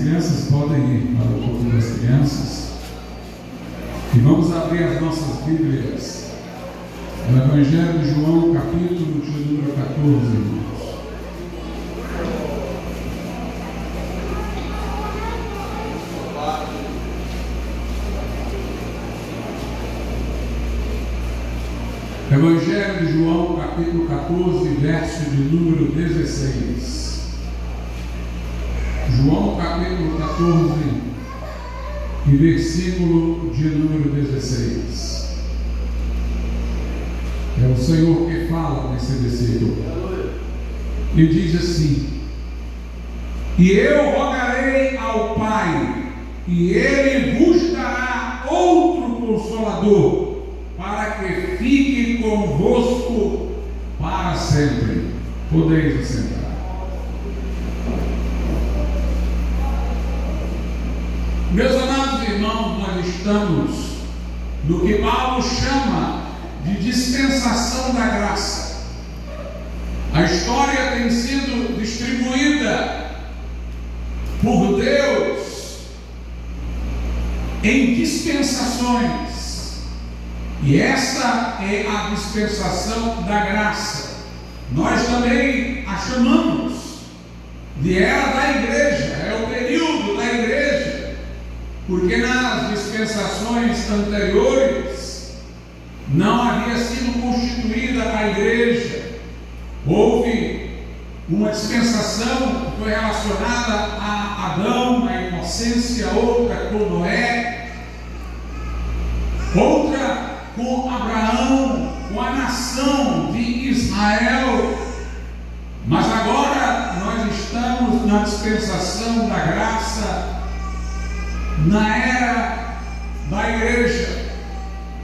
crianças podem ir para o culto das crianças. E vamos abrir as nossas Bíblias no Evangelho de João, capítulo de número 14, irmãos. Evangelho de João, capítulo 14, verso de número 16. João, capítulo 14, e versículo de número 16. É o Senhor que fala nesse versículo. E diz assim: E eu rogarei ao Pai, e Ele vos dará outro Consolador, para que fique convosco para sempre. Podeis assentar. Meus amados irmãos, nós estamos no que Paulo chama de dispensação da graça. A história tem sido distribuída por Deus em dispensações, e essa é a dispensação da graça. Nós também a chamamos de era da igreja, é o período da igreja, porque nas dispensações anteriores não havia sido constituída a igreja. Houve uma dispensação que foi relacionada a Adão, a inocência, outra com Noé, outra com Abraão, com a nação de Israel. Mas agora nós estamos na dispensação da graça, na era da igreja,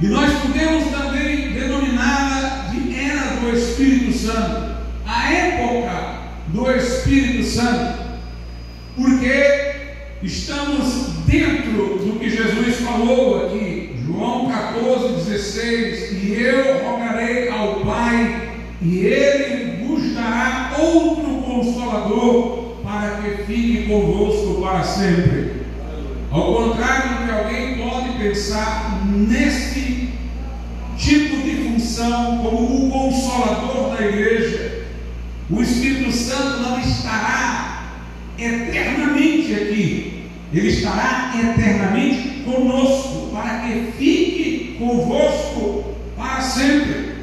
e nós podemos também denominá-la de era do Espírito Santo, a época do Espírito Santo, porque estamos dentro do que Jesus falou aqui, João 14,16: E eu rogarei ao Pai, e Ele vos dará outro Consolador, para que fique convosco para sempre. Ao contrário do que alguém pode pensar, nesse tipo de função como o Consolador da igreja, o Espírito Santo não estará eternamente aqui, Ele estará eternamente conosco, para que fique convosco para sempre.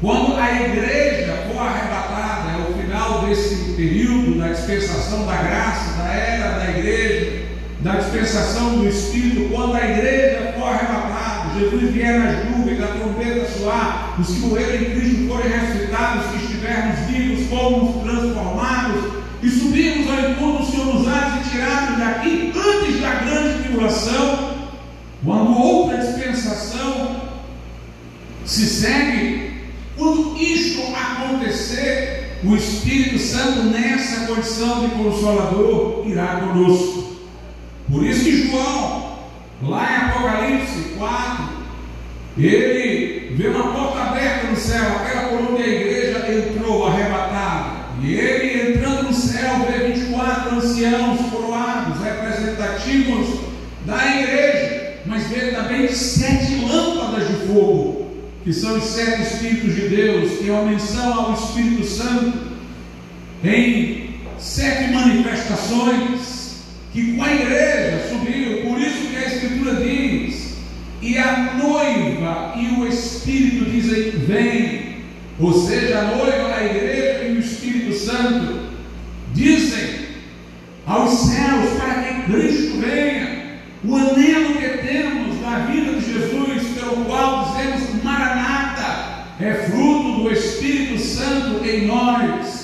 Quando a igreja for arrebatada, é o final desse período da dispensação da graça, da era da igreja, da dispensação do Espírito. Quando a igreja for arrebatada, Jesus vier nas nuvens, a trombeta soar, os que morreram em Cristo forem ressuscitados, que estivermos vivos fomos transformados e subimos ao encontro do Senhor nos ares e tirados daqui antes da grande tribulação. Quando outra dispensação se segue, quando isto acontecer, o Espírito Santo, nessa condição de Consolador, irá conosco. Por isso que João, lá em Apocalipse 4, ele vê uma porta aberta no céu, aquela por onde a igreja entrou arrebatada, e ele entrando no céu vê 24 anciãos coroados, representativos da igreja, mas vê também 7 lâmpadas de fogo, que são os 7 Espíritos de Deus, que é uma menção ao Espírito Santo em 7 manifestações que com a igreja subiu. Por isso que a Escritura diz: e a noiva e o Espírito dizem vem, ou seja, a noiva, a igreja e o Espírito Santo dizem aos céus para que Cristo venha. O anelo que temos na vida de Jesus, pelo qual dizemos Maranata, é fruto do Espírito Santo em nós.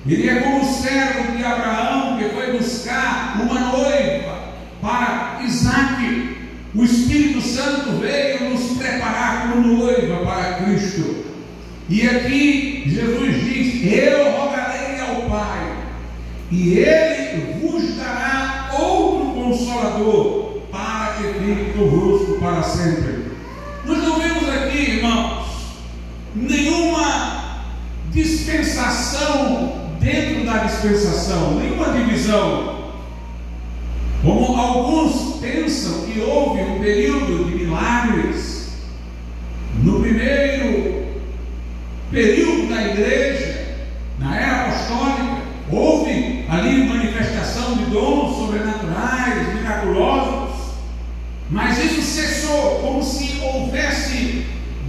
Ele é como o servo de Abraão, que foi buscar uma noiva para Isaque. O Espírito Santo veio nos preparar como noiva para Cristo. E aqui Jesus diz: eu rogarei ao Pai, e Ele vos dará outro Consolador, para que fique convosco para sempre. Nós não vemos aqui, irmãos, nenhuma dispensação dentro da dispensação, nenhuma divisão. Alguns pensam que houve um período de milagres no primeiro período da igreja, na era apostólica. Houve ali manifestação de dons sobrenaturais, miraculosos, mas isso cessou, como se houvesse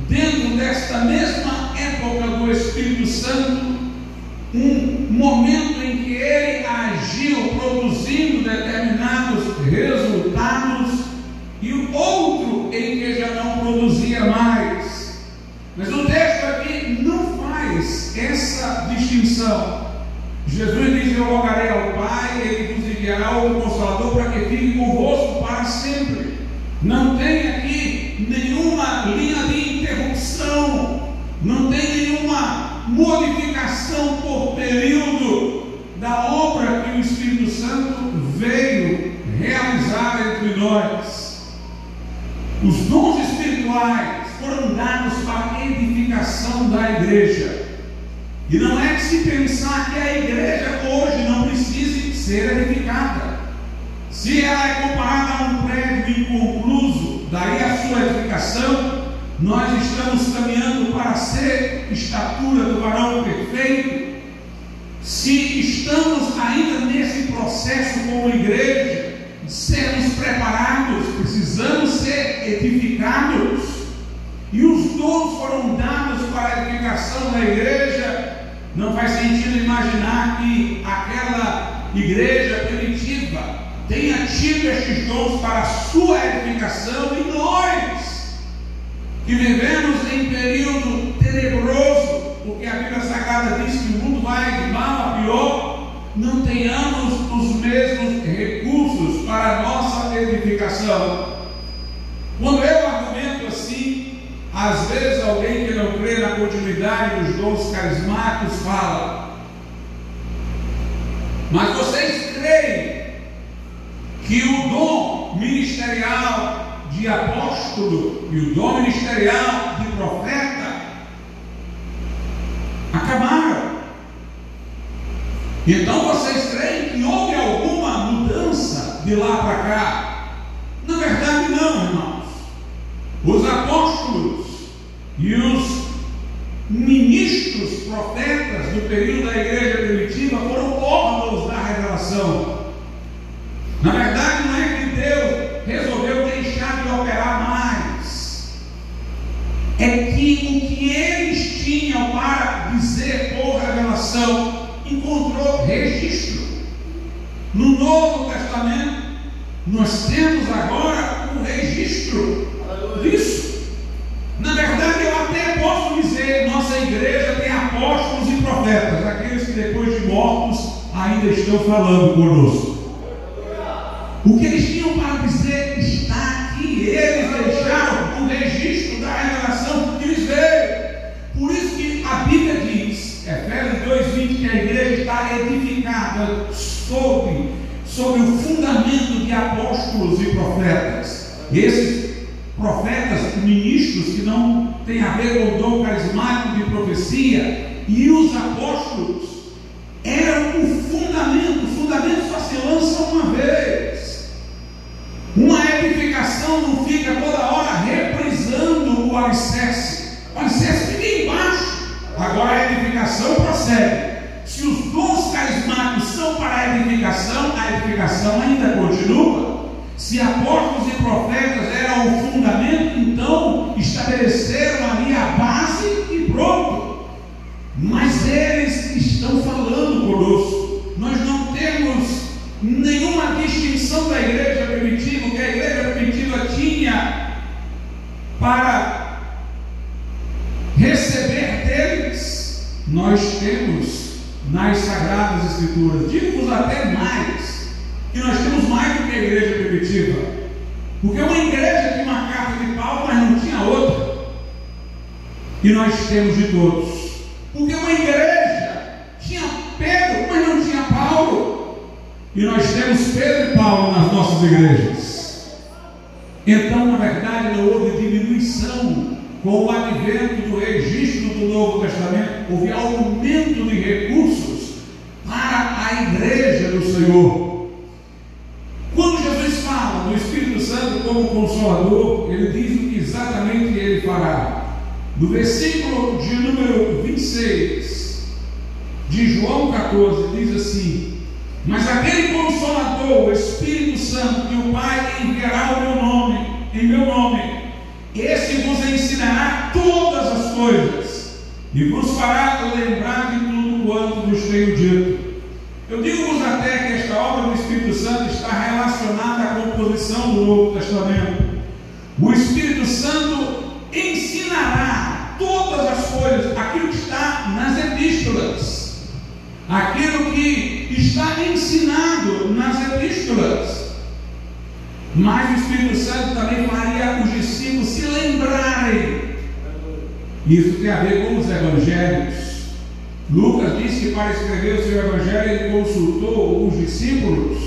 dentro desta mesma época do Espírito Santo um momento em que ele agiu produzindo determinados resultados e o outro em que já não produzia mais. Mas o texto aqui não faz essa distinção. Jesus diz: eu rogarei ao Pai, ele vos enviará outro Consolador para que fique convosco para sempre. Não tem aqui nenhuma linha de interrupção, não tem nenhuma modificação por período da obra que o Espírito Santo veio realizar entre nós. Os dons espirituais foram dados para a edificação da igreja. E não é de se pensar que a igreja hoje não precise ser edificada. Se ela é comparada a um prédio inconcluso, daí a sua edificação, nós estamos caminhando para ser estatura do varão perfeito. Se estamos ainda nesse processo como igreja, de sermos preparados, precisamos ser edificados. E os dons foram dados para a edificação da igreja. Não faz sentido imaginar que aquela igreja primitiva tenha tido estes dons para a sua edificação, e nós, que vivemos em período tenebroso, porque a Bíblia Sagrada diz que o mundo vai de mal a pior, não tenhamos os mesmos recursos para a nossa edificação. Quando eu argumento assim, às vezes alguém que não crê na continuidade dos dons carismáticos fala: mas vocês creem que o dom ministerial de apóstolo e o dom ministerial de profeta acabaram? Então vocês creem que houve alguma mudança de lá para cá? Na verdade não, irmãos. Os apóstolos e os ministros profetas do período da igreja primitiva foram órgãos da revelação. Na verdade, não é que Deus resolveu deixar de operar mais, é que o que eles tinham para dizer por revelação encontrou registro. No Novo Testamento, nós temos agora um registro disso. Na verdade, eu até posso dizer: nossa igreja tem apóstolos e profetas, aqueles que depois de mortos ainda estão falando conosco. O que eles tinham para dizer está aqui. Eles deixaram o registro da revelação que lhes veio. Por isso que a Bíblia diz, Efésios 2:20, que a igreja está edificada sobre o fundamento de apóstolos e profetas. E esses profetas, ministros que não têm a ver com o dom carismático de profecia, e os apóstolos eram o fundamento. O fundamento só se lança uma vez. Uma edificação não fica toda hora reprisando o alicerce. O alicerce fica embaixo. Agora a edificação prossegue. Se os dons carismáticos são para a edificação ainda continua. Se apóstolos e profetas eram o fundamento, então estabeleceram ali a base e pronto. Mas eles estão falando conosco. Nós não temos nenhuma distinção da igreja primitiva, que a igreja primitiva tinha para receber deles. Nós temos nas Sagradas Escrituras. Digo-vos até mais, que nós temos mais do que a igreja primitiva, porque uma igreja tinha uma carta de Paulo, mas não tinha outra, e nós temos de todos. Porque uma igreja tinha Pedro, mas não tinha Paulo, e nós temos Pedro e Paulo nas nossas igrejas. Então, na verdade, não houve diminuição com o advento do registro do Novo Testamento. Houve aumento de recursos para a igreja do Senhor. Quando Jesus fala No versículo de número 26 de João 14, diz assim: mas aquele Consolador, o Espírito Santo, que o Pai enviará em meu nome, esse vos ensinará todas as coisas e vos fará lembrar de tudo quanto vos tenho dito. Eu digo-vos até que esta obra do Espírito Santo está relacionada à composição do Novo Testamento. O Espírito Santo ensinará todas as coisas, aquilo que está nas epístolas, aquilo que está ensinado nas epístolas. Mas o Espírito Santo também faria os discípulos se lembrarem. Isso tem a ver com os evangelhos. Lucas diz que para escrever o seu evangelho ele consultou os discípulos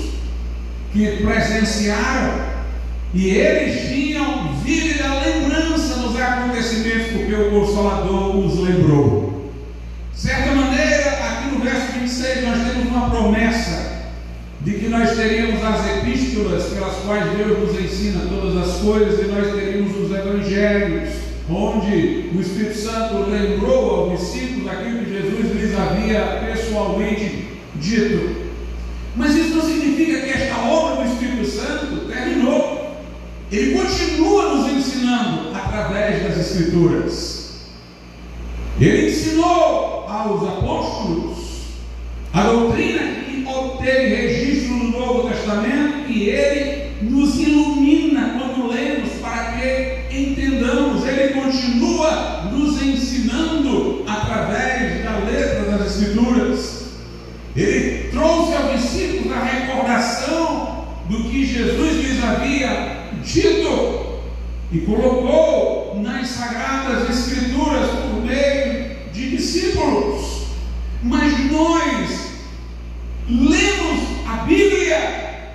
que presenciaram, e eles tinham vívida lembrança dos acontecimentos, porque o Consolador os lembrou. De certa maneira, aqui no verso 26 nós temos uma promessa de que nós teríamos as epístolas pelas quais Deus nos ensina todas as coisas, e nós teríamos os evangelhos, onde o Espírito Santo lembrou aos discípulos aquilo que Jesus lhes havia pessoalmente dito. Mas isso não significa que esta obra do Espírito Santo terminou. Ele continua nos ensinando através das Escrituras. Ele ensinou aos apóstolos a doutrina que obteve registro no Novo Testamento, e ele nos ilumina quando lemos para que entendamos. Ele continua nos ensinando através da letra das Escrituras. Ele trouxe aos discípulos a recordação do que Jesus lhes havia dito e colocou nas Sagradas Escrituras por meio de discípulos. Mas nós lemos a Bíblia,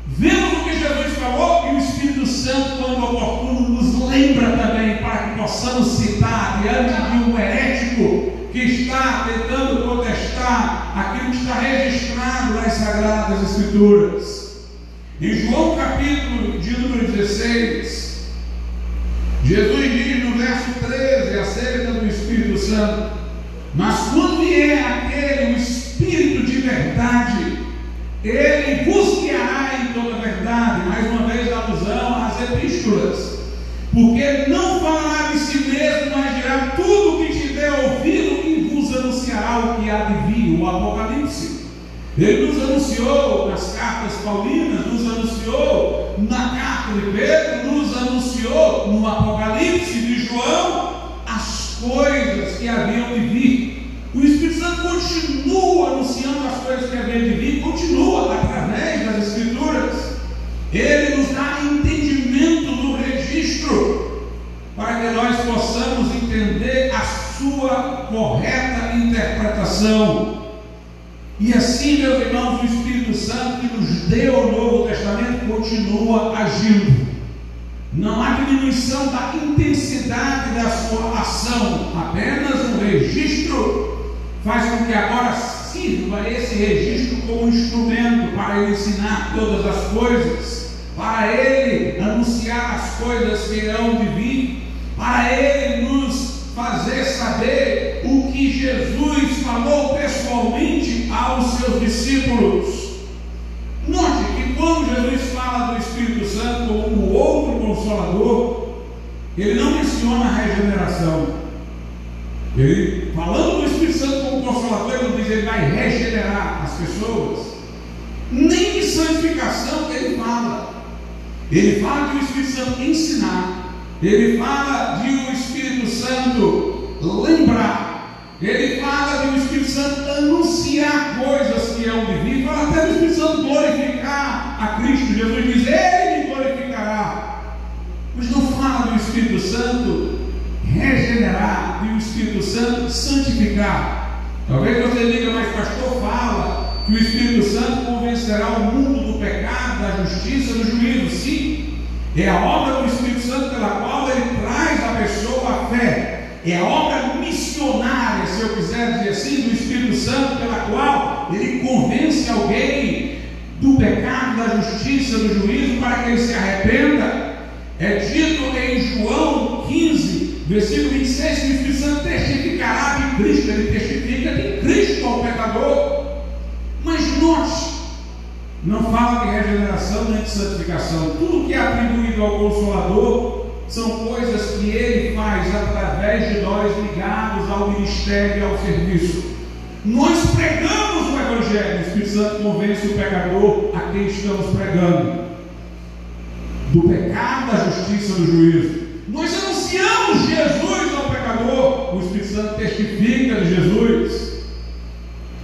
vemos o que Jesus falou, e o Espírito Santo, quando oportuno, nos lembra também, para que possamos citar diante de um herético que está tentando protestar aquilo que está registrado nas Sagradas Escrituras. Em João capítulo de número 16, Jesus diz no verso 13 acerca do Espírito Santo: mas quando vier aquele, o Espírito de verdade, ele vos guiará em toda a verdade. Mais uma vez alusão às epístolas, porque ele não falará de si mesmo, mas dirá tudo o que tiver ouvido e vos anunciará o que há de vir, o Apocalipse. Ele nos anunciou nas cartas paulinas, nos anunciou na carta de Pedro, nos anunciou no Apocalipse de João as coisas que haviam de vir. O Espírito Santo continua anunciando as coisas que haviam de vir, continua através das Escrituras. Ele nos dá entendimento do registro, para que nós possamos entender a sua correta interpretação. E assim, meus irmãos, o Espírito Santo que nos deu o Novo Testamento continua agindo. Não há diminuição da intensidade da sua ação, apenas um registro faz com que agora sirva esse registro como instrumento para ele ensinar todas as coisas, para ele anunciar as coisas que irão de vir, para ele nos fazer saber o que Jesus falou pessoalmente aos seus discípulos. Note que quando Jesus fala do Espírito Santo como o outro Consolador, ele não menciona a regeneração. Ele, falando do Espírito Santo como Consolador, ele diz que ele vai regenerar as pessoas. Nem de santificação ele fala. Ele fala de o Espírito Santo ensinar. Ele fala de o Espírito Santo lembrar. Ele fala de o Espírito Santo anunciar coisas que hão de vir. Fala até do Espírito Santo glorificar a Cristo. Jesus diz: ele me glorificará. Mas não fala do Espírito Santo regenerar e o Espírito Santo santificar. Talvez você diga: mas pastor, fala que o Espírito Santo convencerá o mundo do pecado, da justiça, do juízo. Sim, é a obra do Espírito Santo pela qual ele traz a pessoa à fé. É a obra missionária, se eu quiser dizer assim, do Espírito Santo, pela qual ele convence alguém do pecado, da justiça, do juízo, para que ele se arrependa. É dito em João 15 versículo 26, que o Espírito Santo testificará de Cristo. Ele testifica de Cristo ao pecador. Mas nós não fala de regeneração nem de santificação. Tudo que é atribuído ao Consolador são coisas que Ele faz através de nós ligados ao ministério e ao serviço. Nós pregamos o Evangelho. O Espírito Santo convence o pecador a quem estamos pregando do pecado, da justiça e do juízo. Nós anunciamos Jesus ao pecador. O Espírito Santo testifica de Jesus.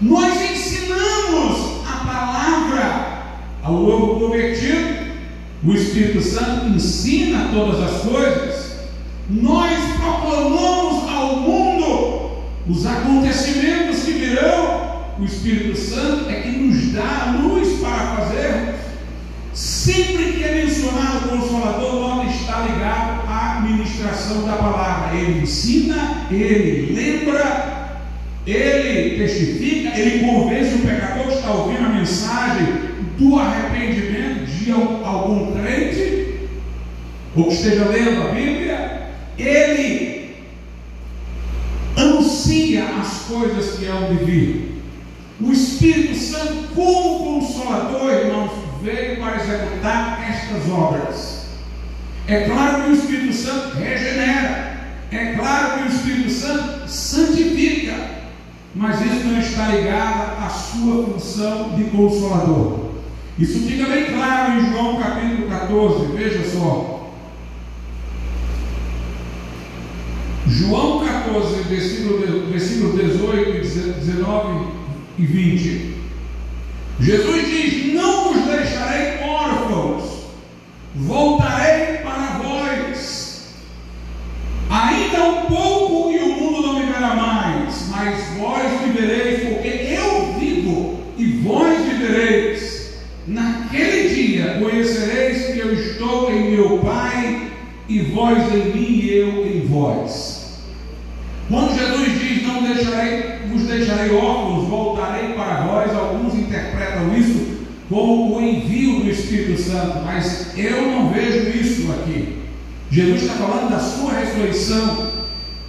Nós ensinamos a palavra ao novo convertido. O Espírito Santo ensina todas as coisas. Nós proclamamos ao mundo os acontecimentos que virão. O Espírito Santo é que nos dá a luz para fazermos. Sempre que é mencionado o Consolador, logo está ligado à ministração da palavra. Ele ensina, ele lembra, ele testifica, ele convence o pecador que está ouvindo a mensagem do arrependimento de algum crente, ou que esteja lendo a Bíblia. Ele anuncia as coisas que hão de vir. O Espírito Santo, como Consolador, irmãos, veio para executar estas obras. É claro que o Espírito Santo regenera, é claro que o Espírito Santo santifica, mas isso não está ligado à sua função de Consolador. Isso fica bem claro em João capítulo 14, veja só. João 14, versículo 18, 19 e 20. Jesus diz: não vos deixarei órfãos, voltarei para vós. Ainda um pouco e o mundo não me verá mais, mas vós me vereis, porque eu vivo e vós vivereis. Naquele dia conhecereis que eu estou em meu Pai, e vós em mim e eu em vós. Quando Jesus diz: não vos deixarei órfãos, voltarei para vós, alguns interpretam isso como o envio do Espírito Santo, mas eu não vejo isso aqui. Jesus está falando da sua ressurreição,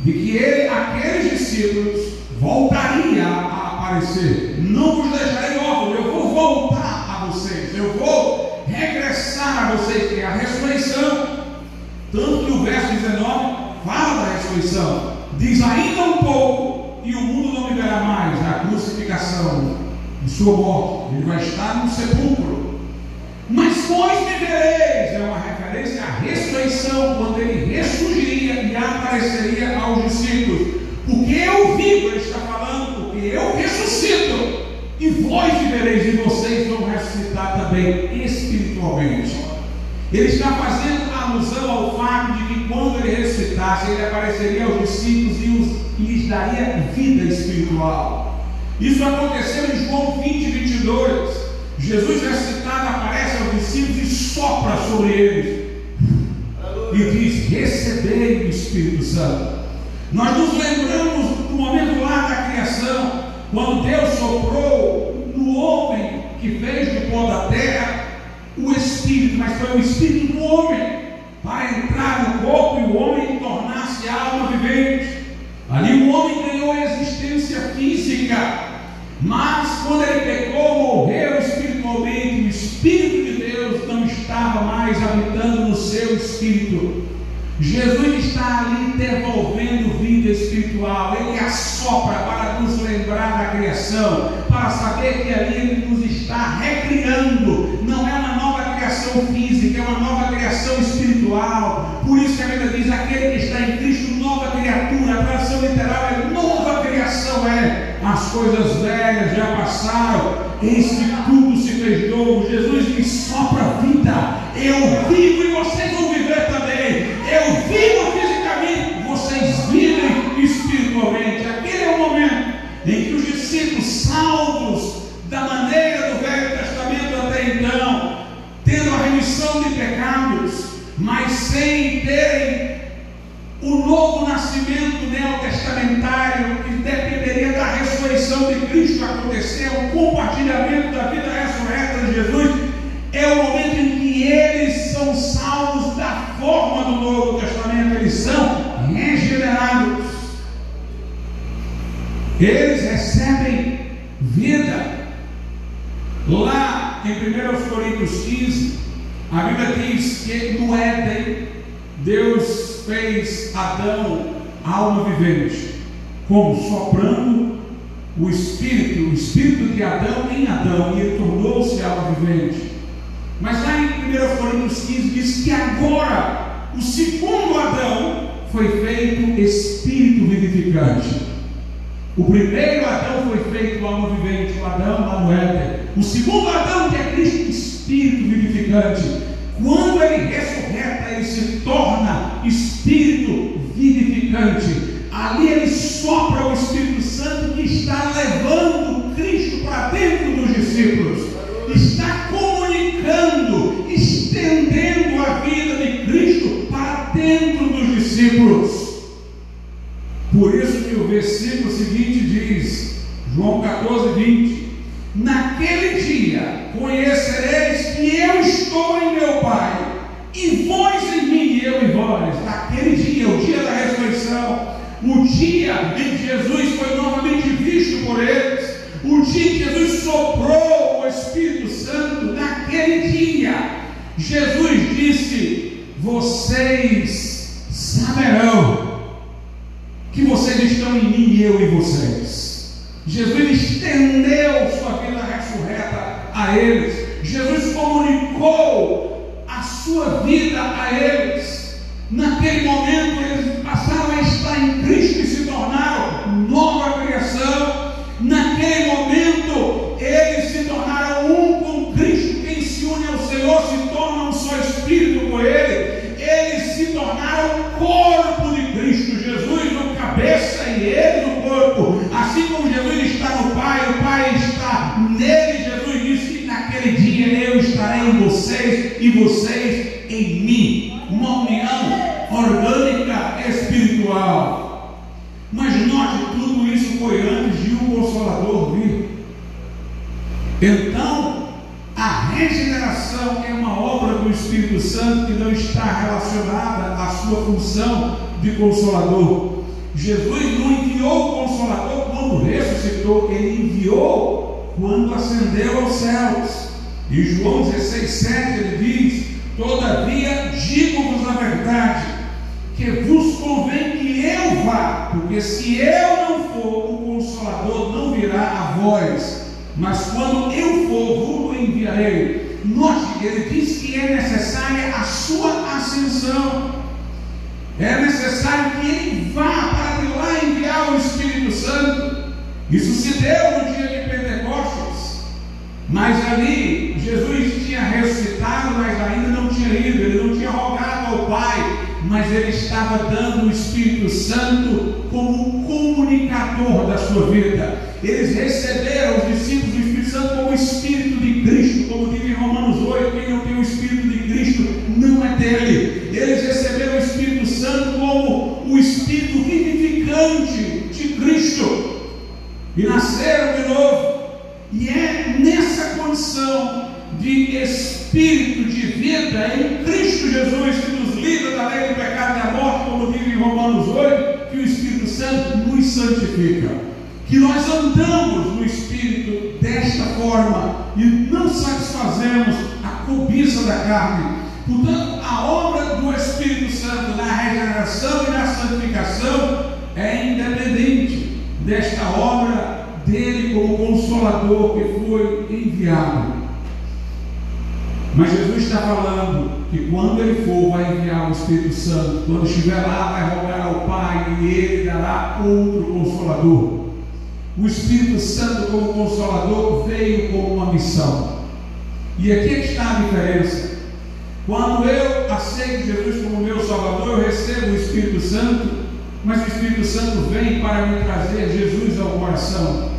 de que ele, aqueles discípulos, voltaria a aparecer. Não vos deixarei órfãos, eu vou voltar a vocês, eu vou regressar a vocês, que é a ressurreição. Tanto que o verso 19 fala da ressurreição, diz: ainda um pouco e o mundo não me verá mais. A crucificação de sua morte, ele vai estar no sepulcro, mas vós me vereis. É uma referência à ressurreição, quando ele ressurgiria e apareceria aos discípulos. Porque eu vivo, ele está falando, porque eu ressuscito, e vós vivereis, e vocês vão ressuscitar também espiritualmente. Ele está fazendo alusão ao fato de que quando ele ressuscitasse, ele apareceria aos discípulos e lhes daria vida espiritual. Isso aconteceu em João 20, 22. Jesus ressuscitado aparece aos discípulos e sopra sobre eles. E diz: recebei o Espírito Santo. Nós nos lembramos do momento lá da criação, quando Deus soprou no homem que fez do pó da terra o Espírito, mas foi o Espírito do homem, para entrar no corpo e o homem tornar-se alma vivente. Ali o homem ganhou existência física, mas quando ele pecou, morreu espiritualmente. O Espírito de Deus não estava mais habitando no seu espírito. Jesus está ali devolvendo vida espiritual. Ele assopra para nos lembrar da criação, para saber que ali ele nos está recriando. Não é uma nova criação física, é uma nova criação espiritual. Por isso que a Bíblia diz: aquele que está em Cristo, nova criatura. A tradução literal é nova criação. As coisas velhas já passaram, eis que tudo se fez novo. Jesus me sopra vida. Eu vivo e vocês vão viver também. Eu vivo fisicamente, vocês vivem espiritualmente. Aquele é o momento em que os discípulos, salvos da maneira do Velho Testamento até então, tendo a remissão de pecados, mas sem terem o novo nascimento neotestamentário, que dependeria da ressurreição de Cristo acontecer, o compartilhamento da vida ressurreta de Jesus, é o momento em que eles são salvos da forma do Novo Testamento. Eles são regenerados. Lá em 1 Coríntios 15, a Bíblia diz que no Éden, Deus fez Adão alma vivente, como soprando o espírito de Adão em Adão, e ele tornou-se alma vivente. Mas lá em 1 Coríntios 15 diz que agora o segundo Adão foi feito espírito vivificante. O primeiro Adão foi feito alma vivente, o Adão lá no Éden. O segundo Adão, que é Cristo, espírito vivificante. Quando ele ressurreta, ele se torna espírito vivificante. Ali ele sopra o Espírito Santo que está levando Cristo para dentro dos discípulos. Está comunicando, estendendo a vida de Cristo para dentro dos discípulos. Por isso que o versículo seguinte diz, João 14, 20: naquele dia conhecereis que eu estou em meu Pai, e vós em mim e eu em vós. Naquele dia, o dia da ressurreição, o dia em que Jesus foi novamente visto por eles, o dia em que Jesus soprou o Espírito Santo, naquele dia, Jesus disse: vocês saberão que vocês estão em mim e eu em vocês. Jesus estendeu sua vida ressurreta a eles. Jesus comunicou a sua vida a eles. Naquele momento eles passaram a estar em Cristo e se tornaram nova criação. Naquele momento eles se tornaram um com Cristo. Quem se une ao Senhor se torna um só espírito com Ele. Eles se tornaram o corpo de Cristo. Jesus no cabeça e Ele no corpo. Assim como Jesus está no Pai, o Pai está nele. Jesus disse que naquele dia eu estarei em vocês e vocês em mim. Uma união orgânica espiritual. Mas note, tudo isso foi antes de um Consolador vir. Então, a regeneração é uma obra do Espírito Santo que não está relacionada à sua função de Consolador. Jesus não enviou o Consolador quando ressuscitou, Ele enviou quando ascendeu aos céus. Em João 16,7 ele diz: todavia digo-vos a verdade, que vos convém que eu vá, porque se eu não for, o Consolador não virá a vós, mas quando eu for, vos enviarei. Note, ele diz que é necessária a sua ascensão. É necessário que ele vá para de lá enviar o Espírito Santo. Isso se deu no dia de Pentecostes. Mas ali, Jesus tinha ressuscitado, mas ainda não tinha ido. Ele não tinha rogado ao Pai, mas ele estava dando o Espírito Santo como comunicador da sua vida. Eles receberam, os discípulos, o Espírito Santo como o Espírito de Cristo, como diz em Romanos 8, quem não tem o Espírito de Cristo não é dele. Eles receberam o Espírito Santo como o Espírito vivificante de Cristo e nasceram de novo. E é nessa condição de Espírito de vida em Cristo Jesus, que nos livra da lei do pecado e da morte, como diz em Romanos 8, que o Espírito Santo nos santifica. Que nós andamos no Espírito desta forma e não satisfazemos a cobiça da carne. Portanto, a obra do Espírito Santo na regeneração e na santificação é independente desta obra dele como Consolador que foi enviado. Mas Jesus está falando que quando ele for, vai enviar o Espírito Santo. Quando estiver lá, vai rogar ao Pai e ele dará outro Consolador. O Espírito Santo como Consolador veio com uma missão. E aqui é que está a diferença. Quando eu aceito Jesus como meu Salvador, eu recebo o Espírito Santo, mas o Espírito Santo vem para me trazer Jesus ao coração.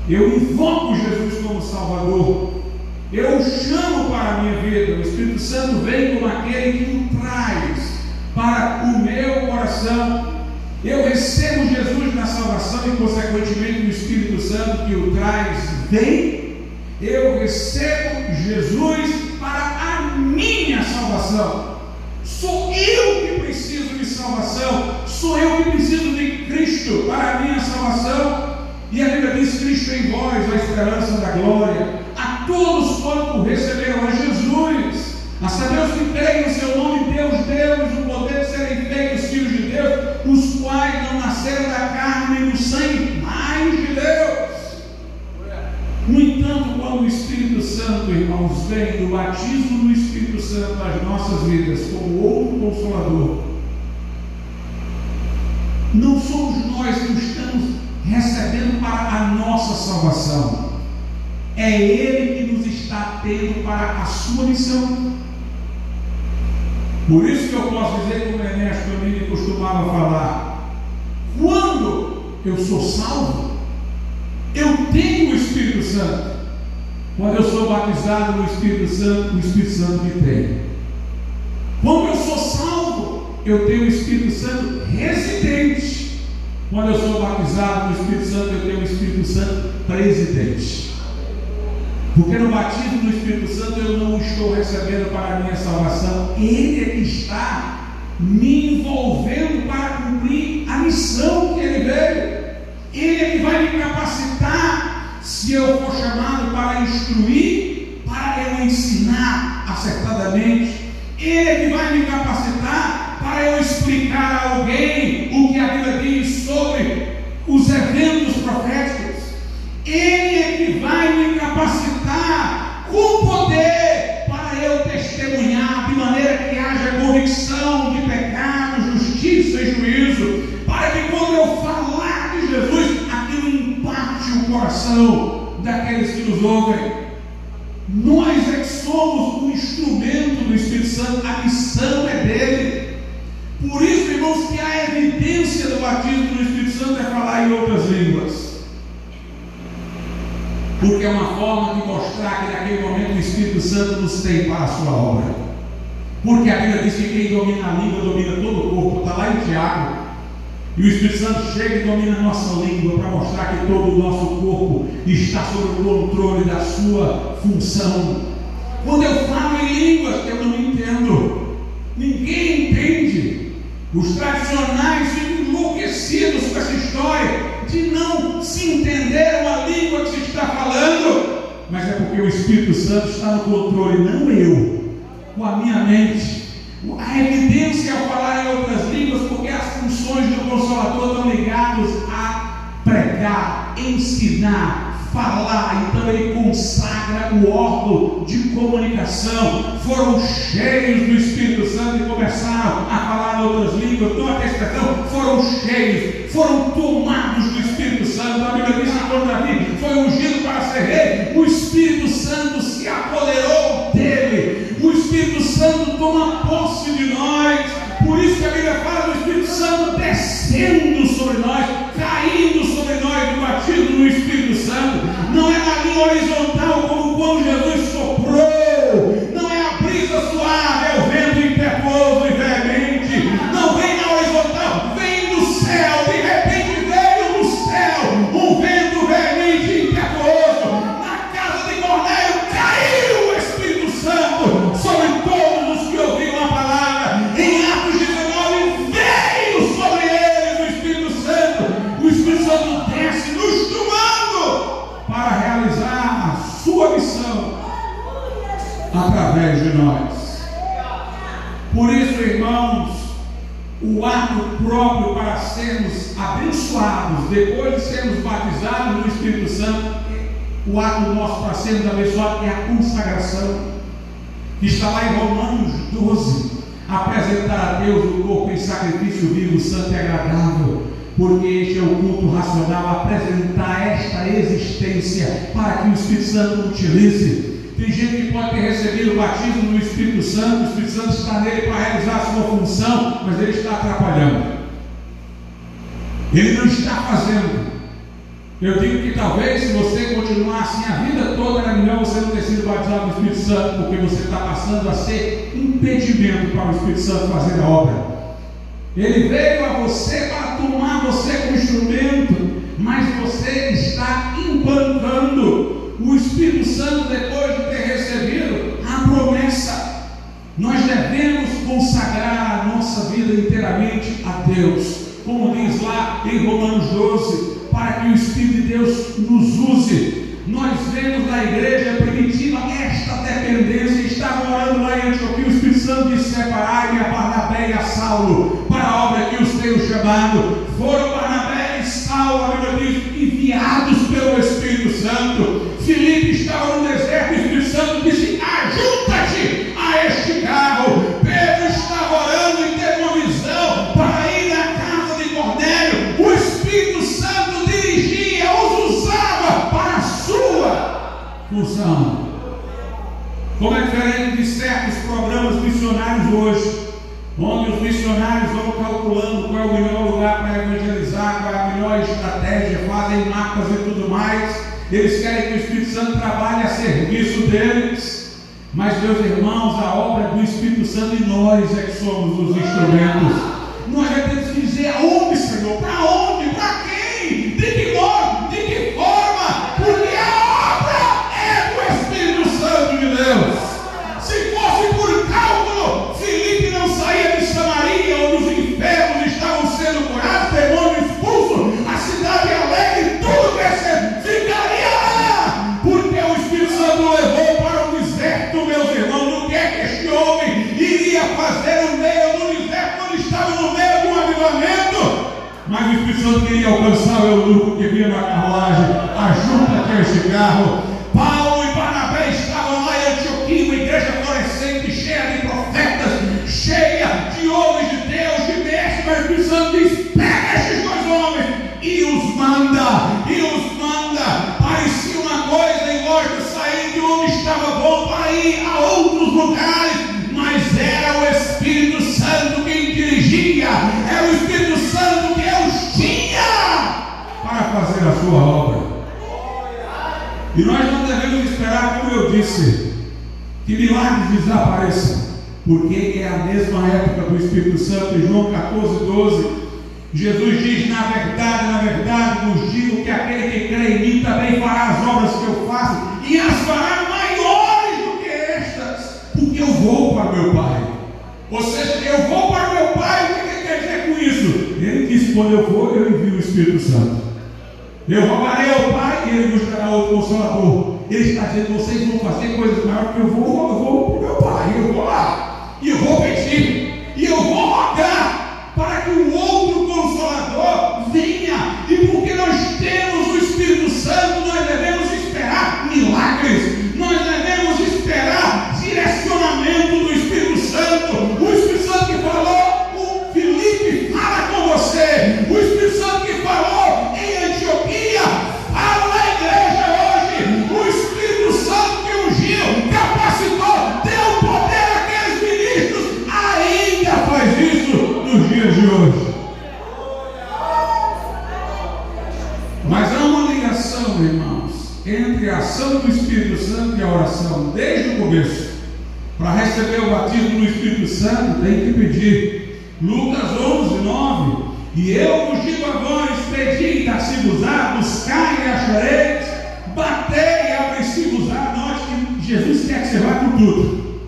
Eu invoco Jesus como Salvador. Eu o chamo para a minha vida. O Espírito Santo vem como aquele que o traz para o meu coração. Eu recebo Jesus na salvação e, consequentemente, o Espírito Santo que o traz vem. Eu recebo Jesus para a minha salvação. Sou eu que preciso de salvação. Sou eu que preciso de Cristo para a minha salvação. E a Bíblia diz: Cristo em vós, a esperança da glória. A todos quanto receberam a Jesus, a saber os que creem no seu nome, Deus, o poder de serem feitos filhos de Deus, os quais não nasceram da carne nem do sangue, mas de Deus. No entanto, quando o Espírito Santo, irmãos, vem do batismo do Espírito Santo às nossas vidas como outro Consolador, não somos nós que o estamos recebendo para a nossa salvação, é Ele que nos está tendo para a sua missão. Por isso que eu posso dizer, como Ernesto Domini costumava falar, quando eu sou salvo, eu tenho o Espírito Santo. Quando eu sou batizado no Espírito Santo, o Espírito Santo me tem. Quando eu sou salvo, eu tenho o Espírito Santo residente. Quando eu sou batizado no Espírito Santo, eu tenho o Espírito Santo presidente. Porque no batismo do Espírito Santo eu não estou recebendo para a minha salvação, Ele é que está me envolvendo para cumprir a missão que Ele veio. Ele é que vai me capacitar, se eu for chamado para instruir, para eu ensinar acertadamente. Ele é que vai me capacitar para eu explicar a alguém o que a Bíblia diz sobre os eventos proféticos. Ele é que vai me capacitar com poder para eu testemunhar de maneira que haja convicção de pecado, justiça e juízo, para que quando eu falar de Jesus, aquilo impacte o coração daqueles que nos ouvem. Nós é que somos o instrumento do Espírito Santo, a missão é dele. Por isso, irmãos, que a evidência do batismo do Espírito Santo é falar em outras línguas. Porque é uma forma de mostrar que naquele momento o Espírito Santo nos tem para a sua obra. Porque a Bíblia diz que quem domina a língua domina todo o corpo. Está lá em Tiago. E o Espírito Santo chega e domina a nossa língua para mostrar que todo o nosso corpo está sob o controle da sua função. Quando eu falo em línguas, eu não entendo. Ninguém entende. Os tradicionais ficam enlouquecidos com essa história de não se entender uma língua que se está falando, mas é porque o Espírito Santo está no controle, não eu, com a minha mente. A evidência ao falar em outras línguas, porque as funções do Consolador estão ligadas a pregar, ensinar, falar. Então ele consagra o órgão de comunicação. Foram cheios do Espírito Santo e começaram a falar em outras línguas. Então a expressão, foram cheios, foram tomados do Espírito Santo. A Bíblia diz que quando Davi foi ungido para ser rei, o Espírito Santo se apoderou dele. O Espírito Santo toma posse de nós. Por isso que a Bíblia fala do Espírito Santo descendo sobre nós, caindo sobre nós no batismo no Espírito Santo. Não é uma linha horizontal como quando Jesus soprou. Não é a brisa suave, é o vento impetuoso e veemente. Não vem na horizontal, vem do céu. De repente veio do céu um vento veemente e impetuoso. Na casa de Cornélio caiu o Espírito Santo sobre todos os que ouviram a palavra. Em Atos 19 veio sobre eles o Espírito Santo. O Espírito Santo desce nos tomando para realizar a sua missão através de nós. Por isso, irmãos, o ato próprio para sermos abençoados, depois de sermos batizados no Espírito Santo, o ato nosso para sermos abençoados é a consagração, que está lá em Romanos 12, apresentar a Deus o corpo em sacrifício vivo, santo e agradável, porque este é o culto racional, apresentar esta existência para que o Espírito Santo utilize. Tem gente que pode ter recebido o batismo no Espírito Santo, o Espírito Santo está nele para realizar a sua função, mas ele está atrapalhando, ele não está fazendo. Eu digo que talvez, se você continuar assim a vida toda, era melhor você não ter sido batizado no Espírito Santo, porque você está passando a ser impedimento para o Espírito Santo fazer a obra. Ele veio a você para tomar você como instrumento, mas você está implantando o Espírito Santo depois de ter recebido a promessa. Nós devemos consagrar a nossa vida inteiramente a Deus, como diz lá em Romanos 12, para que o Espírito de Deus nos use. nós vemos na igreja primitiva esta dependência. Estavam orando lá em Antioquia, o Espírito Santo disse: separai-me a Barnabé e a Saulo para a obra que os tenho chamado. Foram Barnabé e Saulo, a Bíblia diz, enviados pelo Espírito Santo. Filipe estava no deserto, o Espírito Santo disse: ajunta-te a este carro. Pedro estava orando e teve uma visão para ir na casa de Cornélio. O Espírito Santo dirigia, os usava para a sua função. Como é diferente de certos programas missionários hoje, onde os missionários vão calculando qual é o melhor lugar para evangelizar, qual é a melhor estratégia, fazem mapas e tudo mais. Eles querem que o Espírito Santo trabalhe a serviço deles. Mas, meus irmãos, a obra é do Espírito Santo e nós é que somos os instrumentos. Nós já temos que dizer aonde, Senhor, para onde, para quem, de que modo, de que forma, porque a obra é do Espírito Santo de Deus. Se fosse por cálculo, Filipe não saía de Samaria, onde os enfermos estavam sendo curados, demônio expulso, a cidade alegre, tudo crescendo, ficaria lá, porque o Espírito Santo o levou para o deserto, meus irmãos. O que é que este homem iria fazer no meio do deserto, quando estava no meio de um avivamento? Mas o Espírito Santo queria alcançar o eunuco que vinha na carruagem. Ajunta-te a este carro. Paulo e Barnabé estavam lá em Antioquia, uma igreja florescente, cheia de profetas, cheia de homens de Deus, de mestres. Mas o Espírito Santo diz: pega estes dois homens e os manda, Parecia uma coisa em lógica, sair de onde estava bom para ir a outros lugares, mas era o Espírito Santo quem dirigia, era o Espírito Santo que os tinha para fazer a sua obra. E nós não devemos esperar, como eu disse, que milagres desapareçam, porque é a mesma época do Espírito Santo. Em João 14:12, Jesus diz: na verdade vos digo que aquele que crê em mim também fará as obras que eu faço, e as fará maiores do que estas, porque eu vou para o meu Pai. Ou seja, eu vou para o meu Pai. O que ele quer dizer com isso? Ele disse: quando eu for, eu envio o Espírito Santo. Eu rogarei ao Pai e ele nos dará outro Consolador. Ele está dizendo: vocês vão fazer coisas maiores, porque eu vou para o meu Pai, eu vou lá, e eu vou pedir, e eu vou rogar para que o outro Consolador venha. E porque nós temos o Espírito Santo, nós devemos esperar milagres, nós devemos esperar direcionamento do Espírito Santo. O Espírito Santo que falou com Filipe fala com você. O Espírito Santo que falou em Antioquia fala na igreja hoje. O Espírito Santo que ungiu, capacitou, deu poder àqueles ministros, ainda faz isso nos dias de hoje. Mas há uma ligação, irmãos, entre a ação do Espírito Santo e a oração, desde o começo. Para receber o batismo do Espírito Santo, tem que pedir. Lucas 11:9: e eu vos digo a vós, pedi e dar-se-vos-á, buscai e achareis, batei e abri-se-vos-á. Note que Jesus quer que você vá com tudo.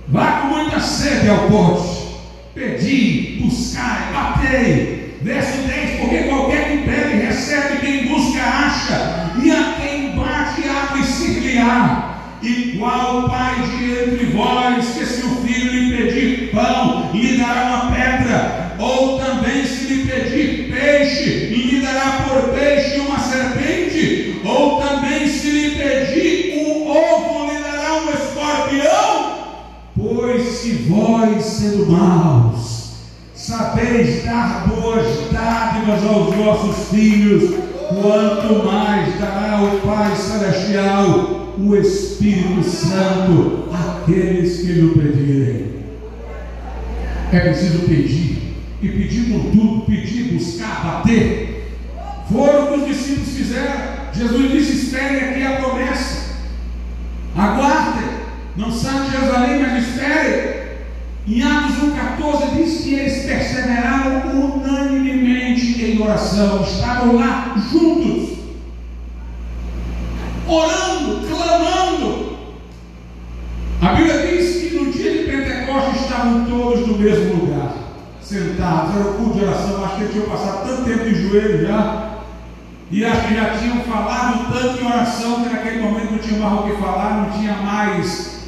Vá com muita sede ao pote. Pedi, buscai, batei. Verso 10: porque qualquer que pede, recebe, quem busca, acha, e a quem bate, abre-se-lhe-á. E qual pai de entre vós, que se o filho lhe pedir pão, lhe dará uma pedra? Ou também se lhe pedir peixe, lhe dará por peixe uma serpente? Ou também se lhe pedir um ovo, lhe dará um escorpião? Pois se vós, sendo maus, sabeis dar boas dádivas aos vossos filhos, quanto mais dará o Pai Celestial o Espírito Santo àqueles que lhe pedirem. É preciso pedir, e pedir com tudo, pedir, buscar, bater. Foram o que os discípulos fizeram. Jesus disse: esperem aqui a promessa, aguardem, não saiam de Jerusalém, mas esperem. Em Atos 1,14 diz que eles perseveraram unanimemente em oração, estavam lá juntos, orando, clamando. A Bíblia diz que no dia de Pentecostes estavam todos no mesmo lugar, sentados. Era o culto de oração. Acho que eles tinham passado tanto tempo em joelho já, E acho que já tinham falado tanto em oração que naquele momento não tinha mais o que falar, não tinha mais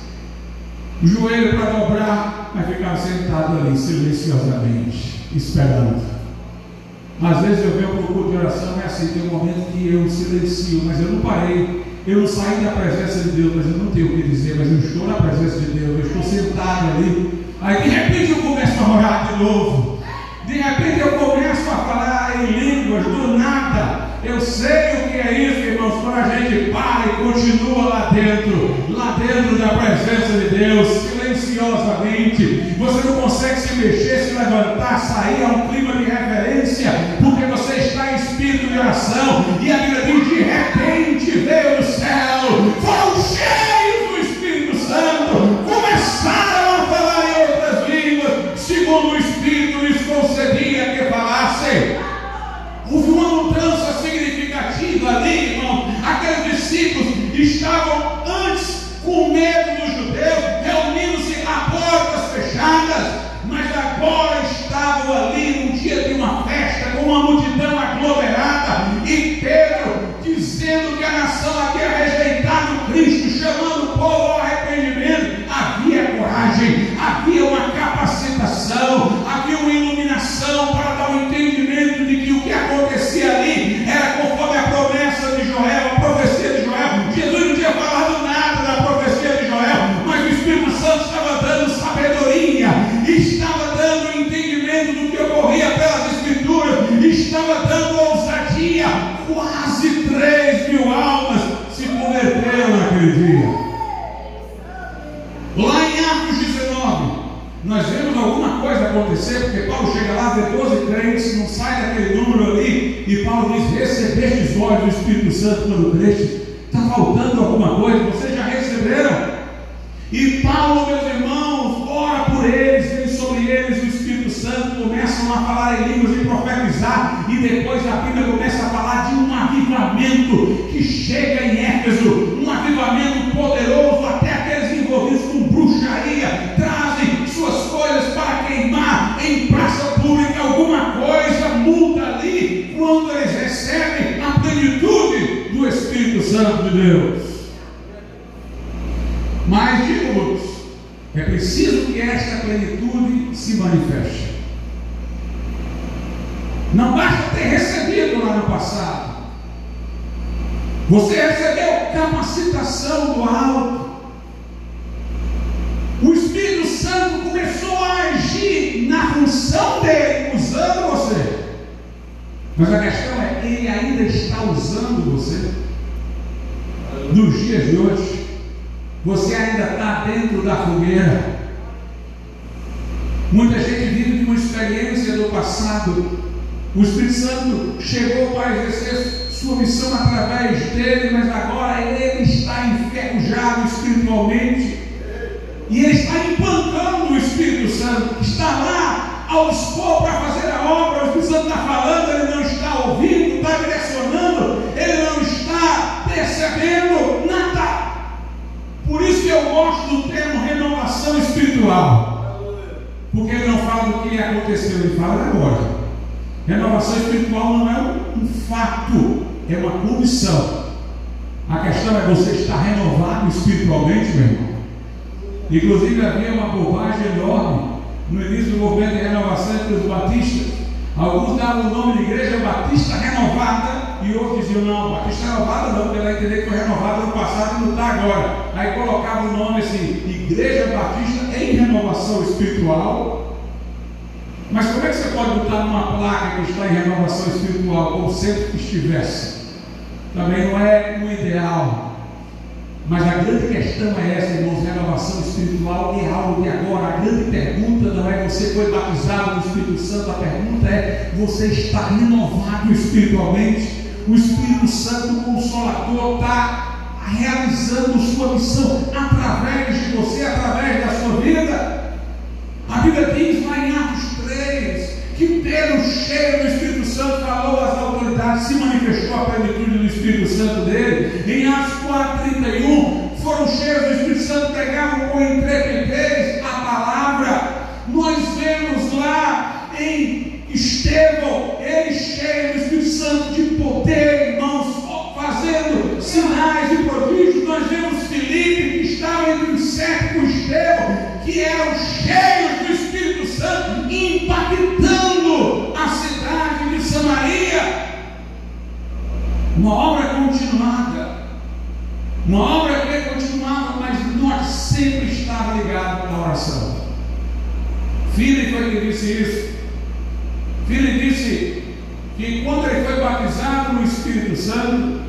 o joelho para dobrar, mas ficava sentado ali silenciosamente, esperando. Às vezes eu venho para o culto de oração, é assim, tem um momento que eu silencio, mas eu não parei, eu não saí da presença de Deus, mas eu não tenho o que dizer, mas eu estou na presença de Deus, eu estou sentado ali. Aí de repente eu começo a orar de novo, de repente eu começo a falar em línguas do nada. Eu sei o que é isso, irmãos, quando a gente para e continua lá dentro da presença de Deus, silenciosamente. Você não consegue se mexer, se levantar, sair a um clima de reverência, porque você está em espírito de oração. E a Bíblia diz: de repente veio do céu, foram cheios do Espírito Santo, começaram a falar em outras línguas, segundo o Espírito lhes concedia que falassem. Houve uma mudança significativa ali, irmão. Aqueles discípulos estavam antes com medo dos judeus, reunindo-se a portas fechadas, mas agora estavam ali num dia de uma festa, com uma multidão aglomerada, e Pedro dizendo que a nação havia rejeitado Cristo, chamando o povo ao arrependimento. Havia coragem, havia uma capacitação, havia uma iluminação para dar um entendimento de que o que acontecia ali era conforme a promessa de Joel, a profecia de Joel. Jesus não tinha falado nada da profecia de Joel, mas o Espírito Santo estava dando sabedoria, estava dando entendimento do que ocorria pelas Escrituras, estava dando ousadia. Quase 3.000 almas se converteram naquele dia. Lá em Atos 19, nós vemos alguma coisa acontecer, porque Paulo chega lá, vê 12 crentes, não sai daquele número ali, e Paulo diz: recebestes vós do Espírito Santo quando creste. Está faltando alguma coisa, vocês já receberam? E Paulo, meus irmãos, ora por eles, vem sobre eles o Espírito Santo, começam a falar em línguas e profetizar, e depois a Bíblia começa a falar de um avivamento que chega em Éfeso, um avivamento poderoso. Até aqueles envolvidos com bruxaria trazem suas coisas para queimar em praça pública. Alguma coisa muda ali quando eles recebem a plenitude do Espírito Santo de Deus. Mas, digo-vos, é preciso que esta plenitude se manifeste. Não basta ter recebido lá no passado. Você recebeu capacitação do alto. O Espírito Santo começou a agir na função dele, usando você. Mas a questão é: ele ainda está usando você nos dias de hoje? Você ainda está dentro da fogueira? Muita gente vive de uma experiência do passado. O Espírito Santo chegou para exercer sua missão através dele, mas agora ele está enferrujado espiritualmente, e ele está implantando o Espírito Santo, está lá ao dispor para fazer a obra. O Espírito Santo está falando, ele não está ouvindo, está direcionando, ele não está percebendo nada. Por isso que eu gosto do termo renovação espiritual, porque ele não fala do que aconteceu, ele fala agora. Renovação espiritual não é um fato, é uma condição. A questão é: você está renovado espiritualmente, meu irmão? Inclusive havia uma bobagem enorme no início do movimento de renovação entre os batistas. Alguns davam o nome de Igreja Batista Renovada, e outros diziam: não, Batista Renovada não, porque ela entendeu que foi renovada no passado e não está agora. Aí colocava o nome assim: Igreja Batista em Renovação Espiritual. Mas como é que você pode botar numa placa que está em renovação espiritual, como sempre que estivesse? Também não é o ideal. Mas a grande questão é essa, irmãos: renovação espiritual é algo de agora. A grande pergunta não é: você foi batizado no Espírito Santo. A pergunta é: você está renovado espiritualmente? O Espírito Santo, o Consolador, está realizando sua missão através de você, através da sua vida. A Bíblia diz lá em Atos 3 que Pedro, cheio do Espírito Santo, falou às autoridades, se manifestou a plenitude do Espírito Santo dele. Em Atos 4:31, foram cheios do Espírito Santo, pregavam com intrepidez a palavra. Nós vemos lá em Estevão, ele cheio do Espírito Santo, de poder, com Estevão, que eram cheios do Espírito Santo, impactando a cidade de Samaria. Uma obra continuada, uma obra que continuava, mas nós sempre estávamos ligados na oração. Philip foi que disse isso. Philip disse que quando ele foi batizado no Espírito Santo,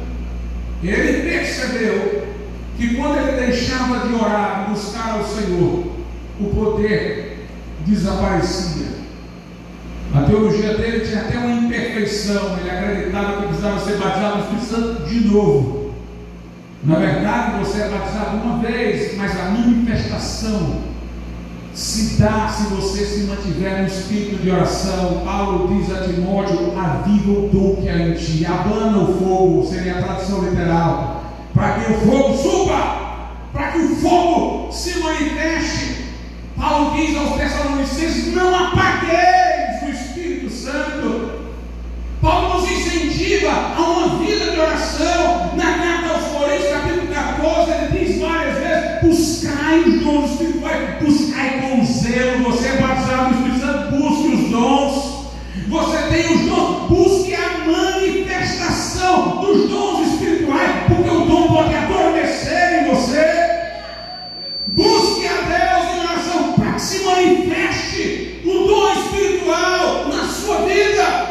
ele percebeu que quando ele deixava de orar e buscar ao Senhor, o poder desaparecia. A teologia dele tinha até uma imperfeição. Ele acreditava que precisava ser batizado no Espírito Santo de novo. Na verdade, você é batizado uma vez, mas a manifestação se dá se você se mantiver no espírito de oração. Paulo diz a Timóteo: aviva o dom que há em ti, abana o fogo, seria a tradução literal, para que o fogo suba, para que o fogo se manifeste. Paulo diz aos Tessalonicenses: não apagueis o Espírito Santo. Paulo nos incentiva a uma vida de oração. Na carta aos Coríntios, capítulo 14, ele diz várias vezes: buscai os dons espirituais, buscai com zelo. Você é batizado no Espírito Santo, busque os dons. Você tem os dons, busque a manifestação dos dons espirituais, porque o dom pode adormecer em você. Busque a Deus em oração para que se manifeste o dom espiritual na sua vida.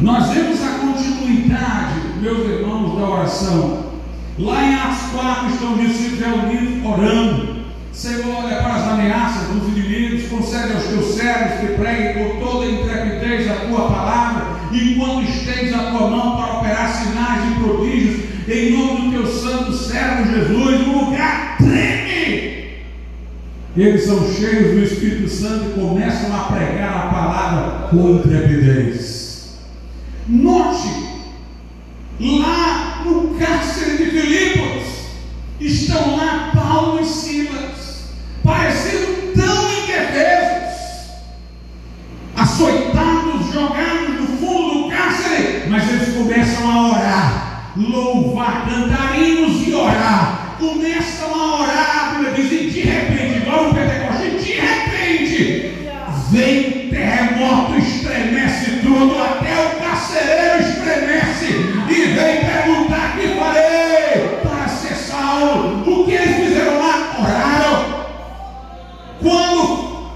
Nós vemos a continuidade, meus irmãos, da oração. Lá em Atos 4 estão os discípulos reunidos orando. Senhor, olha para as ameaças dos inimigos, concede aos teus servos que preguem com toda intrepidez a tua palavra, enquanto estendes a tua mão para operar sinais e prodígios, em nome do teu santo servo Jesus. O lugar treme. Eles são cheios do Espírito Santo e começam a pregar a palavra com intrepidez. Note, lá no cárcere de Filipos, estão lá Paulo e Silas, parecendo tão indefesos, açoitados, jogados no fundo do cárcere, mas eles começam a orar, louvar, cantar hinos e orar, começam a orar. A Bíblia diz: e de repente, igual no Pentecostes, de repente, vem um terremoto, estremece tudo, até o carcereiro estremece e vem perguntar: que farei para ser salvo? O que eles fizeram lá? Oraram. Quando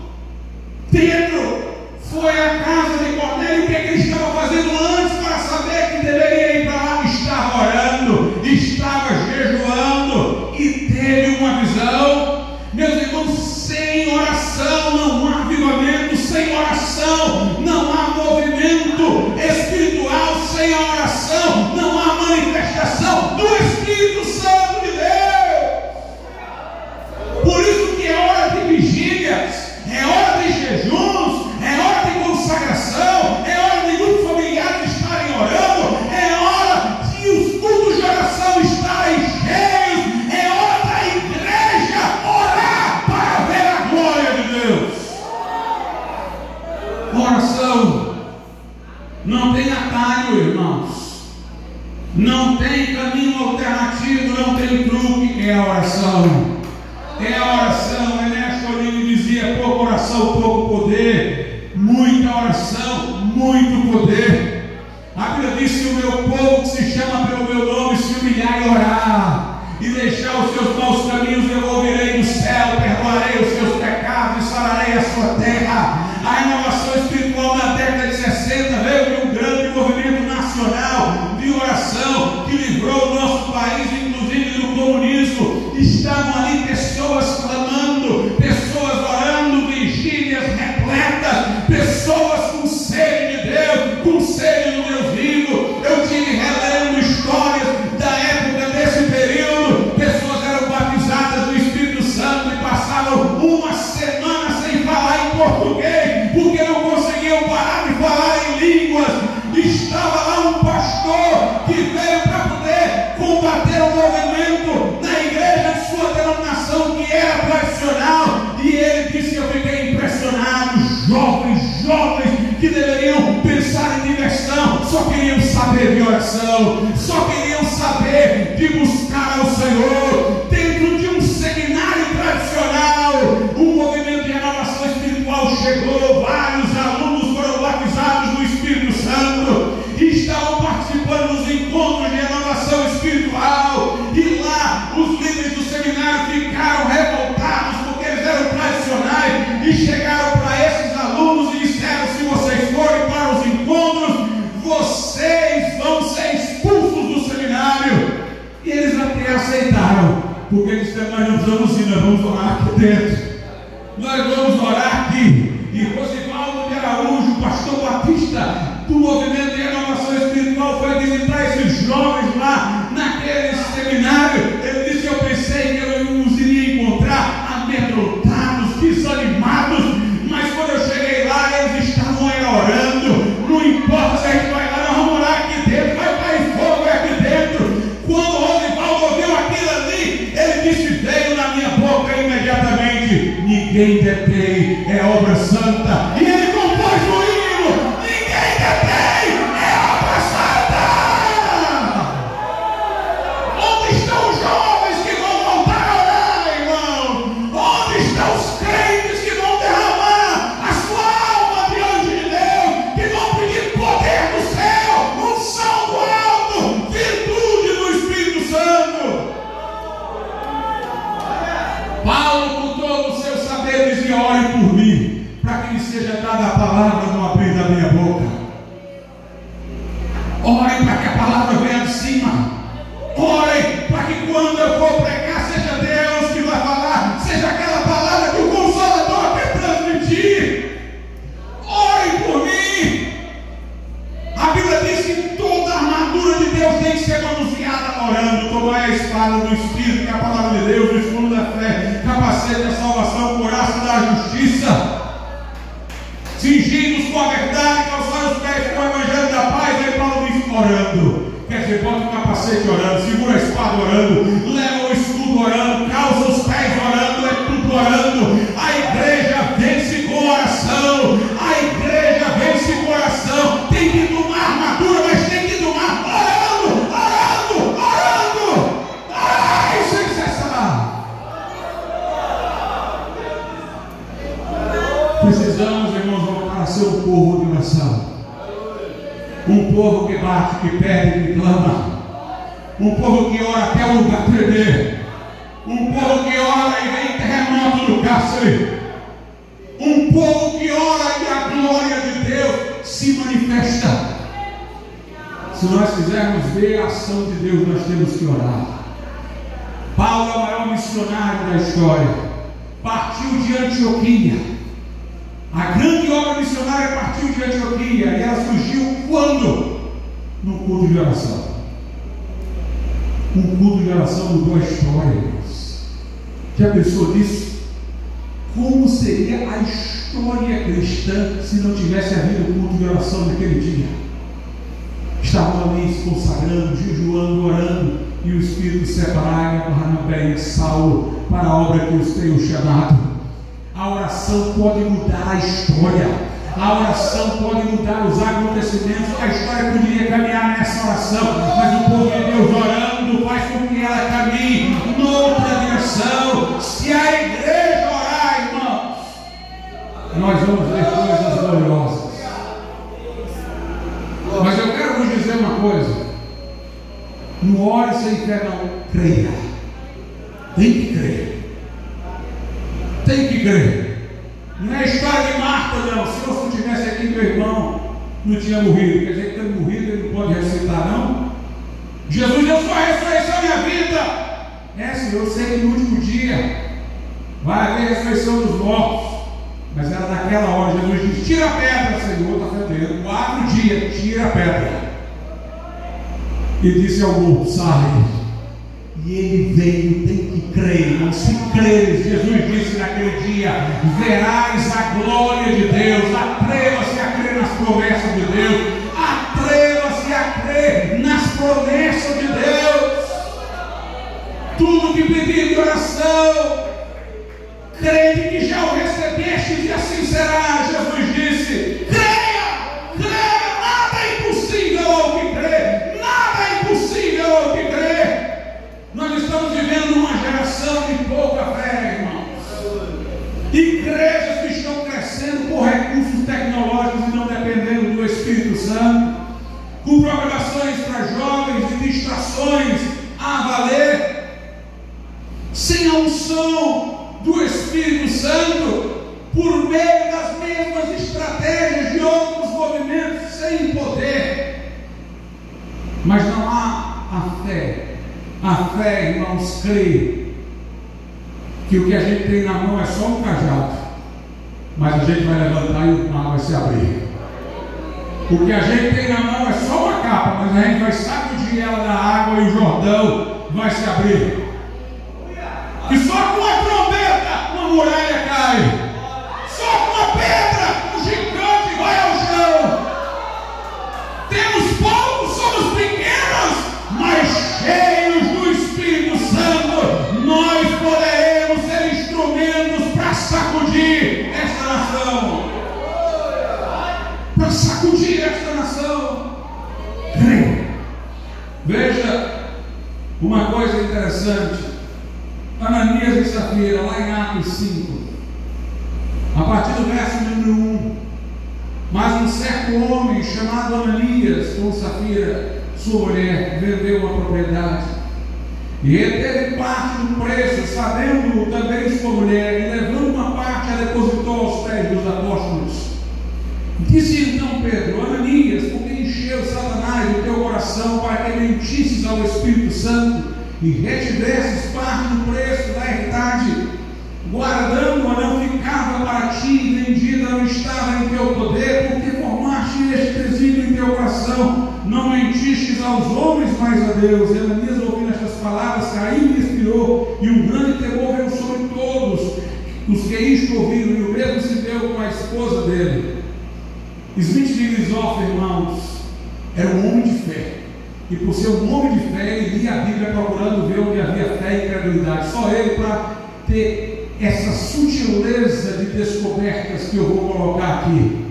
Pedro foi à casa de Cornélio, o que ele estava fazendo antes para saber que deveria ir para lá? Estava orando, estava jejuando e teve uma visão. Meus irmãos, sem oração não há avivamento, sem oração não há movimento espiritual, sem a oração não há manifestação do Espírito Santo de Deus. Por isso que é hora de vigílias, é hora de jejuns, é hora de consagração, é hora de grupos familiares estarem orando, é hora de os cultos de oração estarem cheios, é hora da igreja orar para ver a glória de Deus. Oração não tem atalho, irmãos, não tem caminho alternativo, não tem truque. É a oração, é a oração. Ernesto Olívio dizia: pouca oração, pouco poder, muita oração, muito poder. A Bíblia diz: se o meu povo, que se chama pelo meu nome, se humilhar e orar e deixar os seus maus caminhos, eu ouvirei do céu, perdoarei os seus pecados e sararei a sua terra. A renovação espiritual na década de 60 veio de um grande movimento nacional de oração que livrou o nosso país, inclusive do comunismo. Estavam ali pessoas clamando, pessoas orando, vigílias repletas, pessoas com sede de Deus, com sede do Deus vivo. Eu tive relendo histórias da época desse período. Pessoas eram batizadas no Espírito Santo e passavam uma semana sem falar em português, porque não conseguiam parar de falar em línguas. Estava lá um pastor que veio para poder combater o movimento na igreja de sua denominação, que era tradicional, e ele disse: eu fiquei impressionado. Jovens que deveriam pensar em diversão, só queriam saber de oração, só queriam saber de buscar ao Senhor, dentro de um nós vamos ir, nós vamos orar aqui dentro. Nós vamos orar aqui. E Rosivaldo de Araújo, pastor Batista, do Movimento de Renovação Espiritual, foi visitar esses jovens lá naquele seminário. Ele disse: eu pensei que eu os iria encontrar amedrontados, desanimados, mas quando eu cheguei lá, eles estavam aí orando. Não importa se a gente vai lá, nós vamos orar aqui dentro, vai cair fogo aqui dentro. Quando o Rosivaldo ouviu aquilo ali, ele disse: veio na minha boca imediatamente: ninguém detém, é obra santa. E ele compôs no hino: ninguém detém, é obra santa. Onde estão os jovens que vão voltar a orar, irmão? Onde estão os crentes que vão derramar a sua alma diante de Deus, que vão pedir poder do céu, unção do alto, virtude do Espírito Santo? Paulo, com todo o seu saber, dizia: ore por mim, para que me seja dada a palavra no abrir da minha boca. Orem para que a palavra venha de cima. Orem para que quando eu for pregar, seja Deus que vai falar, seja aquela palavra que o Consolador quer transmitir. Orem por mim. A Bíblia diz que toda a armadura de Deus tem que ser manuseada orando. Tomai a espada do Espírito, que é a palavra de Deus, o escudo da fé, capacete da salvação, couraça da justiça, cingidos com a verdade, calçar os pés com o evangelho da paz. Aí Paulo diz: orando. Quer dizer, bota o capacete orando, segura a espada orando, leva o escudo orando, calça os pés orando, é tudo orando. A igreja vence com oração. A igreja vence com oração. Tem que tomar armadura, mas tem que tomar orando, orando, orando. Ai, sem cessar. Precisamos, irmãos, voltar a ser um povo de oração. Um povo que bate, que pede, que clama. Um povo que ora até o lugar tremer. Um povo que ora e vem terremoto do cárcere. Um povo que ora e a glória de Deus se manifesta. Se nós quisermos ver a ação de Deus, nós temos que orar. Paulo é o maior missionário da história. Partiu de Antioquia. A grande obra missionária partiu de Antioquia. E ela surgiu quando? No culto de oração. Um culto de oração mudou a história, irmãos. Já pensou nisso? Como seria a história cristã se não tivesse havido culto de oração naquele dia? Estavam ali se consagrando, jejuando, orando, e o Espírito separava Barnabé e Saulo para a obra que os tenho chamado. A oração pode mudar a história. A oração pode mudar os acontecimentos. A história poderia caminhar nessa oração, mas o povo de Deus orando faz com que ela caminhe noutra direção. Se a igreja orar, irmãos, nós vamos ver coisas gloriosas. Mas eu quero vos dizer uma coisa: não ore sem fé, não. Creia. Tem que crer. Tem que crer. Não é a história de Marta, não. Se eu não estivesse aqui, meu irmão não tinha morrido. Quer dizer que tendo morrido, ele não pode ressuscitar, não? Jesus deu sua ressurreição e a vida. É, Senhor, eu sei que no último dia vai haver a ressurreição dos mortos. Mas era naquela hora, Jesus disse: tira a pedra, Senhor, está fedendo. 4 dias, tira a pedra. E disse ao morto: sai. E ele veio. Tem que crer, irmão. Se creres, Jesus disse naquele dia: verás a glória de Deus. Atreva-se a crer nas promessas de Deus. Atreva-se a crer nas promessas de Deus. Tudo que pedir de oração, crede que já o recebeste e assim será. Jesus disse: creia, creia. Nada é impossível ao que crê. Nada é impossível ao que crê. Nós estamos vivendo uma geração de pouca fé, irmãos. Igrejas que estão crescendo por recursos tecnológicos e não dependendo do Espírito Santo, com programações para jovens e distrações a valer, sem a unção do Espírito Santo, por meio das mesmas estratégias de outros movimentos, sem poder. Mas não há a fé. A fé, irmãos, crê. que o que a gente tem na mão é só um cajado, mas a gente vai levantar e o mar vai se abrir. O que a gente tem na mão é só uma capa, mas a gente vai sacudir ela da água e o Jordão vai se abrir. E só com uma trombeta uma muralha cai. Só com uma pedra um gigante vai ao chão. Temos poucos, somos pequenos, mas cheios do Espírito Santo, nós poderemos ser instrumentos para sacudir esta nação. Para sacudir esta nação. Veja uma coisa interessante. Ananias e Safira, lá em Atos 5, a partir do verso número 1. Mas um certo homem chamado Ananias, com Safira, sua mulher, vendeu uma propriedade, e ele teve parte do preço, sabendo também sua mulher, e levando uma parte, a depositou aos pés dos apóstolos. Disse então Pedro: Ananias, por que encheu Satanás o teu coração para que mentisses ao Espírito Santo e retivesses parte do preço da herdade, guardando-a não ficava para ti, vendida não estava em teu poder, porque formaste este desígnio em teu coração, não mentistes aos homens, mas a Deus. E Ananias, ouvindo estas palavras, caiu e expirou, e um grande temor veio sobre todos os que isto ouviram, e o mesmo se deu com a esposa dele. Smith Wigglesworth, irmãos, era um homem de fé, e por ser um homem de fé, ele lia a Bíblia procurando ver onde havia fé e incredulidade. Só ele para ter essa sutileza de descobertas que eu vou colocar aqui.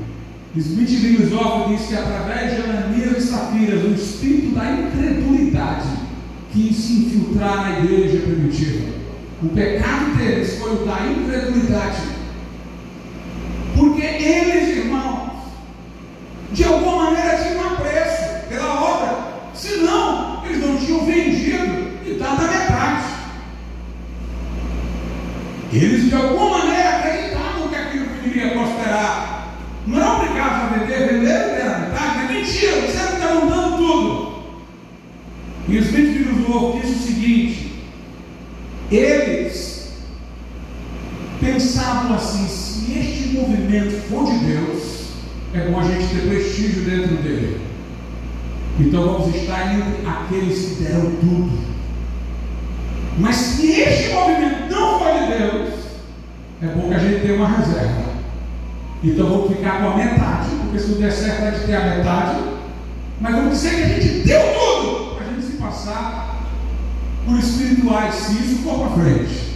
Smith Wigglesworth diz que através de Ananias e Safira, o espírito da incredulidade quis se infiltrar na igreja primitiva. O pecado deles foi o da incredulidade, porque eles, irmãos, de alguma maneira tinham apreço pela obra, senão eles não tinham vendido e dado a metade. Eles de alguma maneira acreditavam que aquilo iria prosperar. Não é obrigado a vender, venderam a metade, é mentira, você está dando tudo. E os Smith Wigglesworth diz o seguinte: eles pensavam assim: se este movimento for de Deus, é bom a gente ter prestígio dentro dele, então vamos estar entre aqueles que deram tudo. Mas se este movimento não for de Deus, é bom que a gente tenha uma reserva, então vamos ficar com a metade, porque se não der certo a gente tem a metade, mas vamos dizer que a gente deu tudo, para a gente se passar por espirituais, se isso for para frente.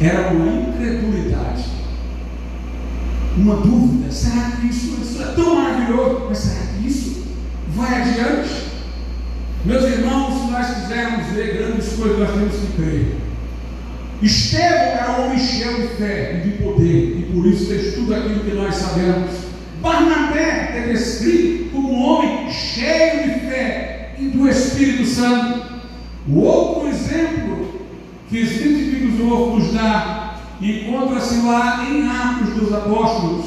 Era uma incredulidade, uma dúvida: será que isso é tão maravilhoso, mas será que isso vai adiante? Meus irmãos, se nós quisermos ver grandes coisas, nós temos que crer. Estevão era um homem cheio de fé e de poder, e por isso fez tudo aquilo que nós sabemos. Barnabé é descrito como um homem cheio de fé e do Espírito Santo. O outro exemplo que Smith Wigglesworth nos dá encontra-se lá em Atos dos Apóstolos,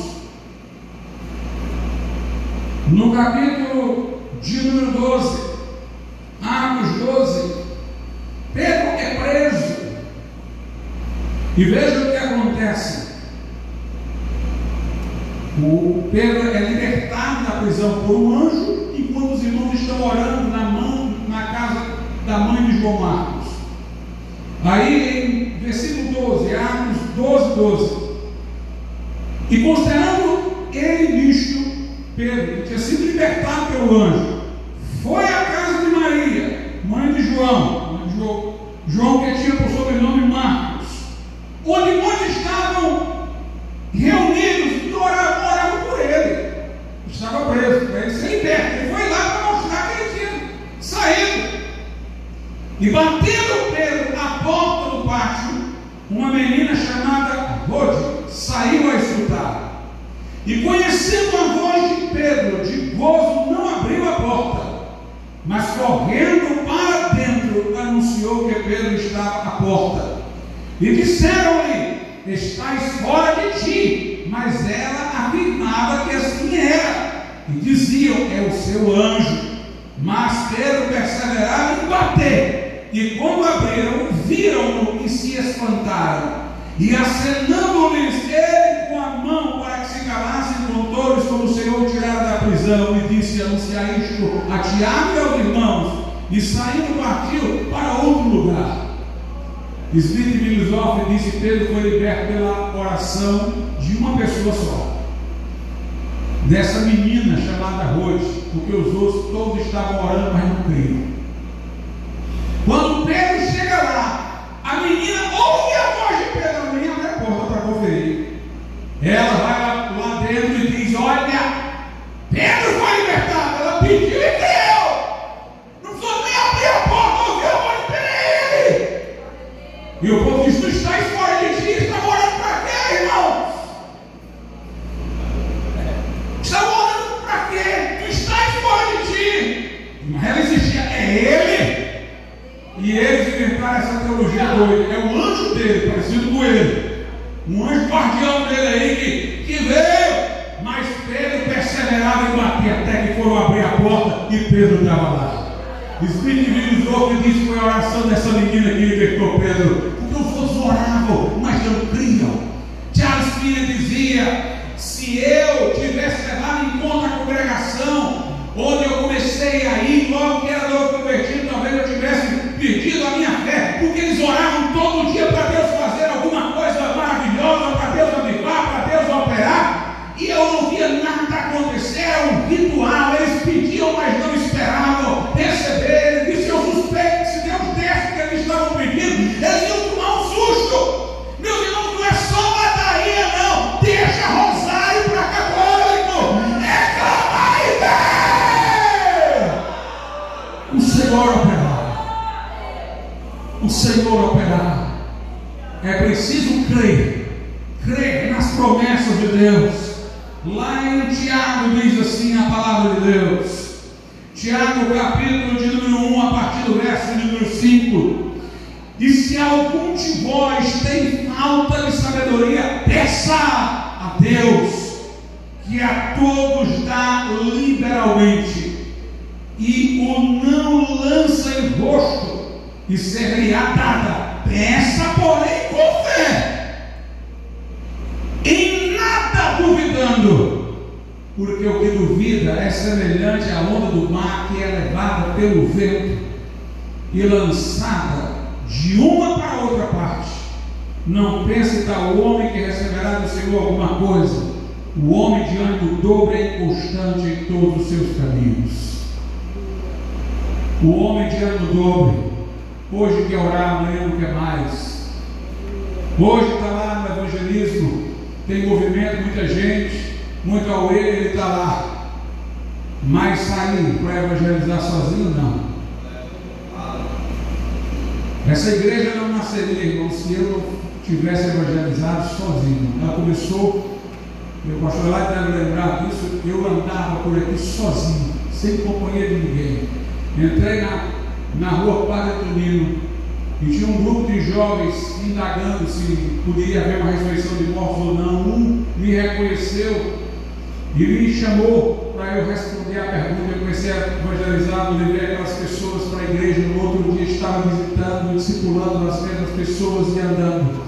no capítulo de número 12. Atos 12. Pedro é preso, e veja o que acontece. O Pedro é libertado da prisão por um anjo, enquanto os irmãos estão orando na casa da mãe de João Marcos. Aí em versículo 12, Atos 12, 12: e considerando ele nisto, Pedro, que tinha sido libertado pelo anjo, foi à casa de Maria, mãe de João que tinha por sobrenome Marcos, onde muitos estavam reunidos e oravam por ele. Estava preso, para ele ser liberto. Ele foi lá para mostrar que ele tinha saído. E batendo Pedro à porta do pátio, uma menina chamada Rode saiu a escutar. E conhecendo a voz de Pedro, de gozo não abriu a porta, mas correndo para dentro anunciou que Pedro estava à porta. E disseram-lhe: estás fora de ti. Mas ela afirmava que assim era, e diziam: é o seu anjo. Mas Pedro perseverava em bater E quando abriram, viram-no e se espantaram. E acenando-lhes ele com a mão para que se calassem, contou-lhes como o Senhor o tirara da prisão, e disse: anunciar isto a Tiago e aos irmãos. E saindo partiu para outro lugar. Smith Wigglesworth disse que Pedro foi liberto pela oração de uma pessoa só, dessa menina chamada Rode, porque os outros todos estavam orando, mas não criam. Quando Pedro chega lá, a menina ouve a voz de Pedro, a menina abre a porta para conferir. Ela vai lá dentro e diz: olha, Pedro foi libertado. Ela pediu e creu. Não precisou nem abrir a porta, ouviu a voz de Pedro. E o povo diz: tu estás fora de ti, está morando para quê, irmãos? Está morando para quê? Tu estás fora de ti. Mas ela insistia: é ele. E eles inventaram essa teologia doida. É o anjo dele, parecido com ele, um anjo guardião dele aí que veio. Mas Pedro perseverava em bater até que foram abrir a porta e Pedro estava lá. Smith Wigglesworth disse que foi a oração dessa menina que libertou Pedro, porque os outros oravam, mas não criam. Charles Finney dizia: se eu tivesse levado em conta a congregação onde eu comecei a ir, logo que era novo convertido, talvez eu tivesse perdido a minha fé, porque eles oravam todo dia para Deus fazer alguma coisa maravilhosa, para Deus avivar, para Deus operar, e eu não via nada acontecer. Era um ritual, eles pediam, mas não esperavam receber. Ele disse: eu suspeito que se Deus desse o que eles estavam pedindo, eles iam tomar um susto. Meus irmãos, não é só ladainha não, deixa rosário para católico, é clamar e ver o Senhor operar. O Senhor operar. É preciso crer nas promessas de Deus. Lá em Tiago diz assim a palavra de Deus, Tiago capítulo de número 1, a partir do verso de número 5: e se algum de vós tem falta de sabedoria, peça a Deus, que a todos dá liberalmente, e o não lança em rosto, e ser-lhe-á dada. Peça, porém, com fé, em nada duvidando, porque o que duvida é semelhante à onda do mar, que é levada pelo vento e lançada de uma para outra parte. Não pense tal homem que receberá do Senhor alguma coisa. O homem diante do dobro é inconstante em todos os seus caminhos. O homem diante do dobro, hoje quer orar, amanhã não quer mais. Hoje está lá no evangelismo, tem movimento, muita gente, muito auê, ele está lá. Mas sair para evangelizar sozinho, não. Essa igreja não nasceria, irmão, se eu não tivesse evangelizado sozinho. Ela começou, o pastor lá deve lembrar disso, eu andava por aqui sozinho, sem companhia de ninguém. Entrei na rua Padre Tonino e tinha um grupo de jovens indagando se poderia haver uma ressurreição de mortos ou não. Um me reconheceu e me chamou para eu responder a pergunta. Eu comecei a evangelizar, levei aquelas pessoas para a igreja. No outro dia estava visitando, discipulando as mesmas pessoas e andando.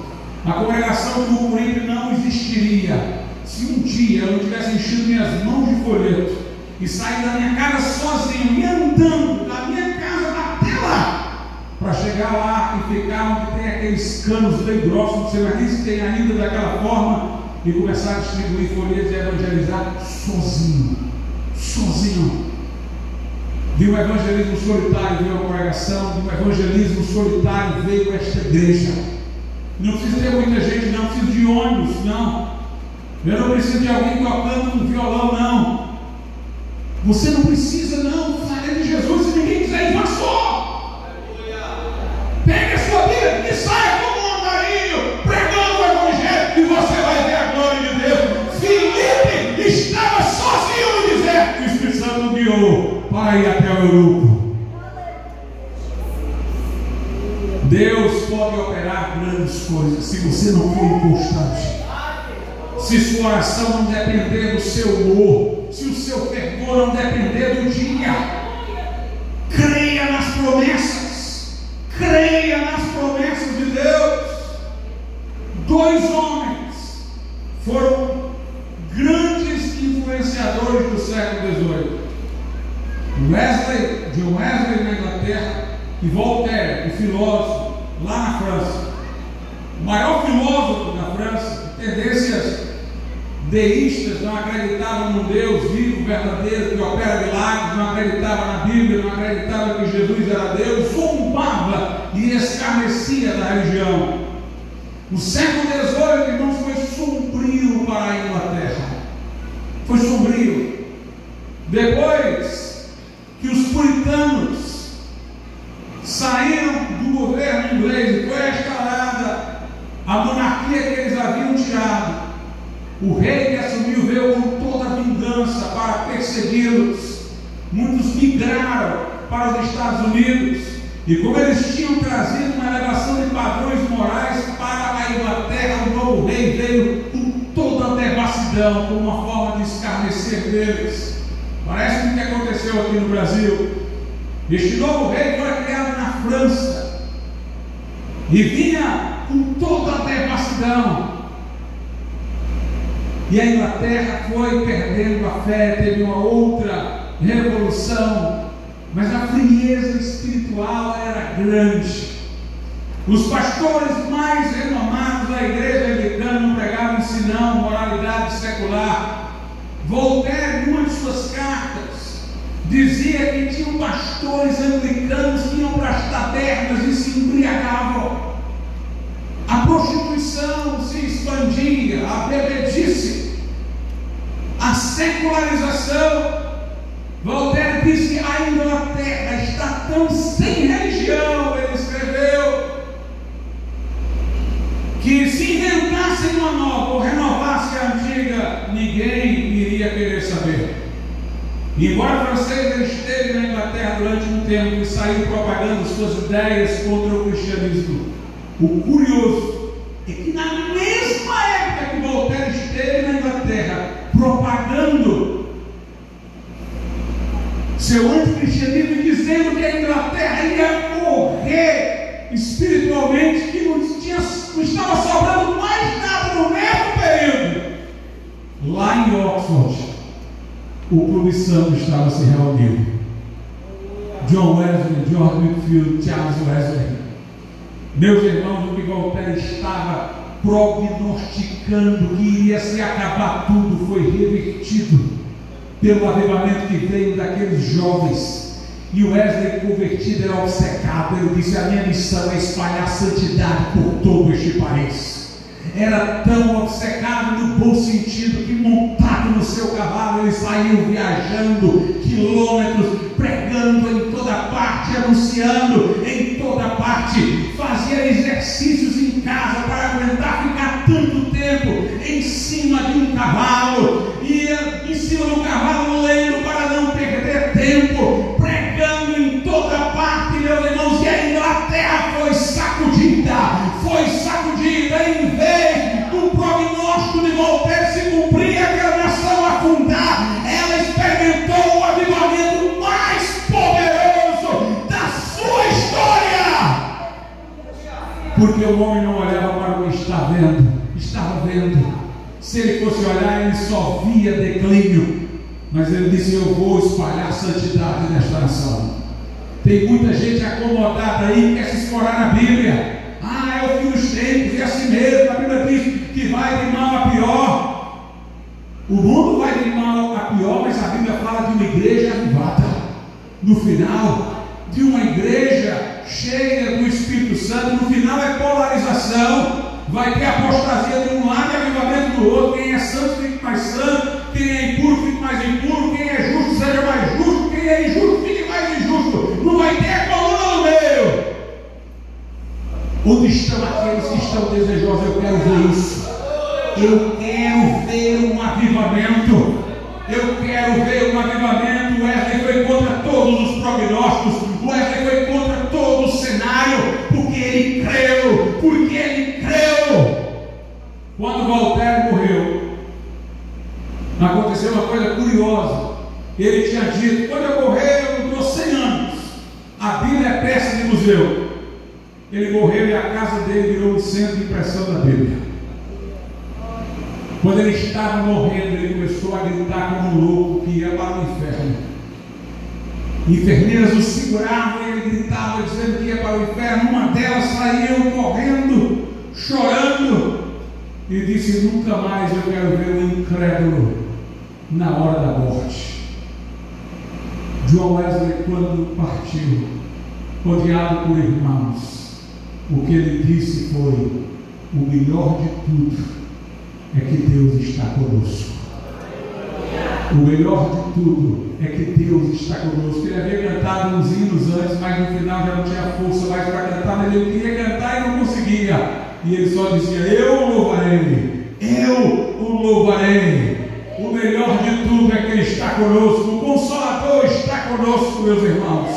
A congregação do Mucuripe não existiria se um dia eu não tivesse enchido minhas mãos de folheto e sair da minha casa sozinho e andando da minha casa até lá, para chegar lá e ficar onde tem aqueles canos bem grossos, não sei mais nem se tem ainda daquela forma, e começar a distribuir folhetos e evangelizar sozinho. De um evangelismo solitário veio a congregação, de um evangelismo solitário veio esta igreja. Não precisa ter muita gente, não precisa de ônibus, não. Eu não preciso de alguém tocando um violão, não. Você não precisa, não. Fale de Jesus, se ninguém quiser ir, vá só. Pegue a sua Bíblia e saia como um andarilho, pregando o evangelho, e você vai ver a glória de Deus. Filipe estava sozinho no deserto, e o Espírito Santo guiou para ir até o Eunuco. Deus pode operar grandes coisas se você não for inconstante. Se sua oração não depender do seu humor, se o seu fervor não depender do dia, creia nas promessas, Deus, dois homens foram grandes influenciadores do século XVIII. John Wesley na Inglaterra e Voltaire, o filósofo, lá na França. O maior filósofo da França, tendências deístas, não acreditavam no Deus vivo, verdadeiro, que opera milagres, não acreditava na Bíblia, não acreditava que Jesus era Deus, zombava e escarnecia da religião. O século XVIII, irmãos, foi sombrio para a Inglaterra. Foi sombrio. Depois que os puritanos saíram do governo inglês e foi restaurada a monarquia que eles haviam tirado, o rei que assumiu veio com toda a vingança para persegui-los. Muitos migraram para os Estados Unidos, e como eles tinham trazido uma elevação de padrões morais para a Inglaterra, o novo rei veio com toda a devassidão, como uma forma de escarnecer deles. Parece o que aconteceu aqui no Brasil. Este novo rei foi criado na França e vinha com toda a devassidão. E a Inglaterra foi perdendo a fé, teve uma outra revolução, mas a frieza espiritual era grande. Os pastores mais renomados da igreja anglicana não pregavam senão moralidade secular. Voltaire, em uma de suas cartas, dizia que tinham pastores anglicanos que iam para as tabernas e se embriagavam. A prostituição se expandia, a bebedice, a secularização. Voltaire disse que a Inglaterra está tão sem religião, ele escreveu, que se inventassem uma nova ou renovasse a antiga, ninguém iria querer saber. Embora o francês esteve na Inglaterra durante um tempo e saiu propagando suas ideias contra o cristianismo, o curioso é que na mesma época que Voltaire esteve na Inglaterra propagando seu anticristianismo e dizendo que a Inglaterra ia morrer espiritualmente, que não estava sobrando mais nada no mesmo período, lá em Oxford o Clube Santo estava se reunindo. John Wesley, George Whitefield, Charles Wesley. Meus irmãos, o que Voltaire estava prognosticando que iria se acabar tudo foi revertido pelo avivamento que veio daqueles jovens. E o Wesley convertido era obcecado. Ele disse: a minha missão é espalhar santidade por todo este país. Era tão obcecado no bom sentido que, montado no seu cavalo, ele saiu viajando quilômetros, pregando em toda parte, anunciando em toda parte, fazia exercícios em casa para aguentar ficar tanto tempo em cima de um cavalo, ia em cima do cavalo lendo para não perder tempo, pregando em toda parte, meus irmãos. E a Inglaterra foi sacudida, em vez do prognóstico de Voltaire se cumprir, aquela nação afundar, ela experimentou o avivamento mais poderoso da sua história, porque o homem não olhava para o que estava vendo. Se ele fosse olhar, ele só via declínio, mas ele disse: eu vou espalhar santidade nesta nação. Tem muita gente acomodada aí que quer se escorar na Bíblia. É o fim dos tempos, e assim mesmo. A Bíblia diz que vai de mal a pior. O mundo vai de mal a pior, mas a Bíblia fala de uma igreja avivada. No final, de uma igreja cheia do Espírito Santo. No final é polarização. Vai ter apostasia de um lado e avivamento do outro. Quem é santo fique mais santo, quem é impuro fique mais impuro, quem é justo seja mais justo, quem é injusto fique mais injusto. Não vai ter a coluna no meio. Onde estão aqueles que estão desejosos? Eu quero ver isso. Eu quero ver um avivamento. Eu quero ver um avivamento. Wesley foi contra todos os prognósticos. Wesley foi contra todo o cenário, porque ele creu. Quando Voltaire morreu, aconteceu uma coisa curiosa. Ele tinha dito: quando eu morrer, eu dou 100 anos. A Bíblia é peça de museu. Ele morreu e a casa dele virou o centro de impressão da Bíblia. Quando ele estava morrendo, ele começou a gritar como um louco que ia para o inferno. Enfermeiras o seguravam e ele gritava dizendo que ia para o inferno. Uma delas saiu correndo, chorando, e disse: nunca mais eu quero ver um incrédulo na hora da morte. John Wesley, quando partiu, rodeado por irmãos, o que ele disse foi: o melhor de tudo é que Deus está conosco. O melhor de tudo é que Deus está conosco. Ele havia cantado uns hinos antes, mas no final já não tinha força mais para cantar, mas ele queria cantar e não conseguia. E ele só dizia: eu o louvarei, eu o louvarei. O melhor de tudo é que Ele está conosco. O Consolador está conosco, meus irmãos.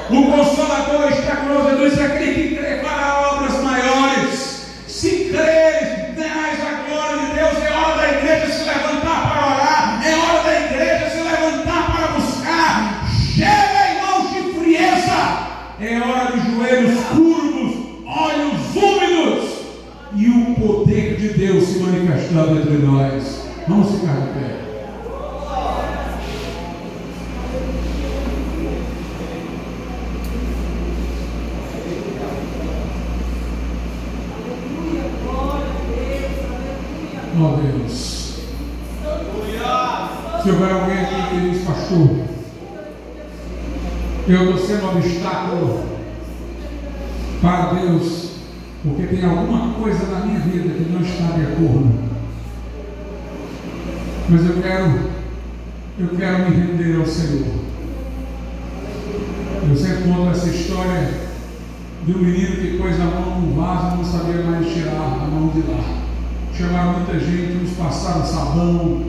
O Consolador está conosco. Ele diz: aquele que crê fará obras maiores. Se creres, terás a glória de Deus. É hora da igreja se levantar para orar. É hora da igreja se levantar para buscar. Chega, irmãos, de frieza. É hora de joelhos curvos, olhos úmidos e o poder de Deus se manifestando entre nós. Vamos ficar de pé. Oh Deus. Se houver alguém aqui que diz: pastor, eu estou sendo um obstáculo para Deus, porque tem alguma coisa na minha vida que não está de acordo, mas eu quero me render ao Senhor. Eu sempre conto essa história de um menino que pôs a mão no vaso e não sabia mais tirar a mão de lá. Chamaram muita gente, uns passaram sabão,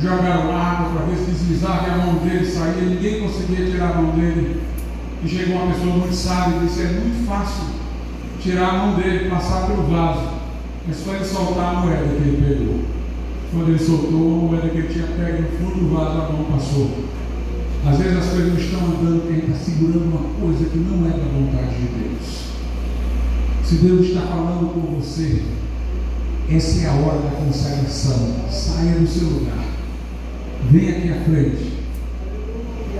jogaram água para ver se deslizava e a mão dele saía. Ninguém conseguia tirar a mão dele. E chegou uma pessoa muito sábia e disse: é muito fácil tirar a mão dele, passar pelo vaso, é só ele soltar a moeda que ele pegou. Quando ele soltou a moeda que ele tinha pego no fundo do vaso, a mão passou. Às vezes as coisas estão andando porque a gente está segurando uma coisa que não é da vontade de Deus. Se Deus está falando com você, essa é a hora da consagração. Saia do seu lugar, venha aqui à frente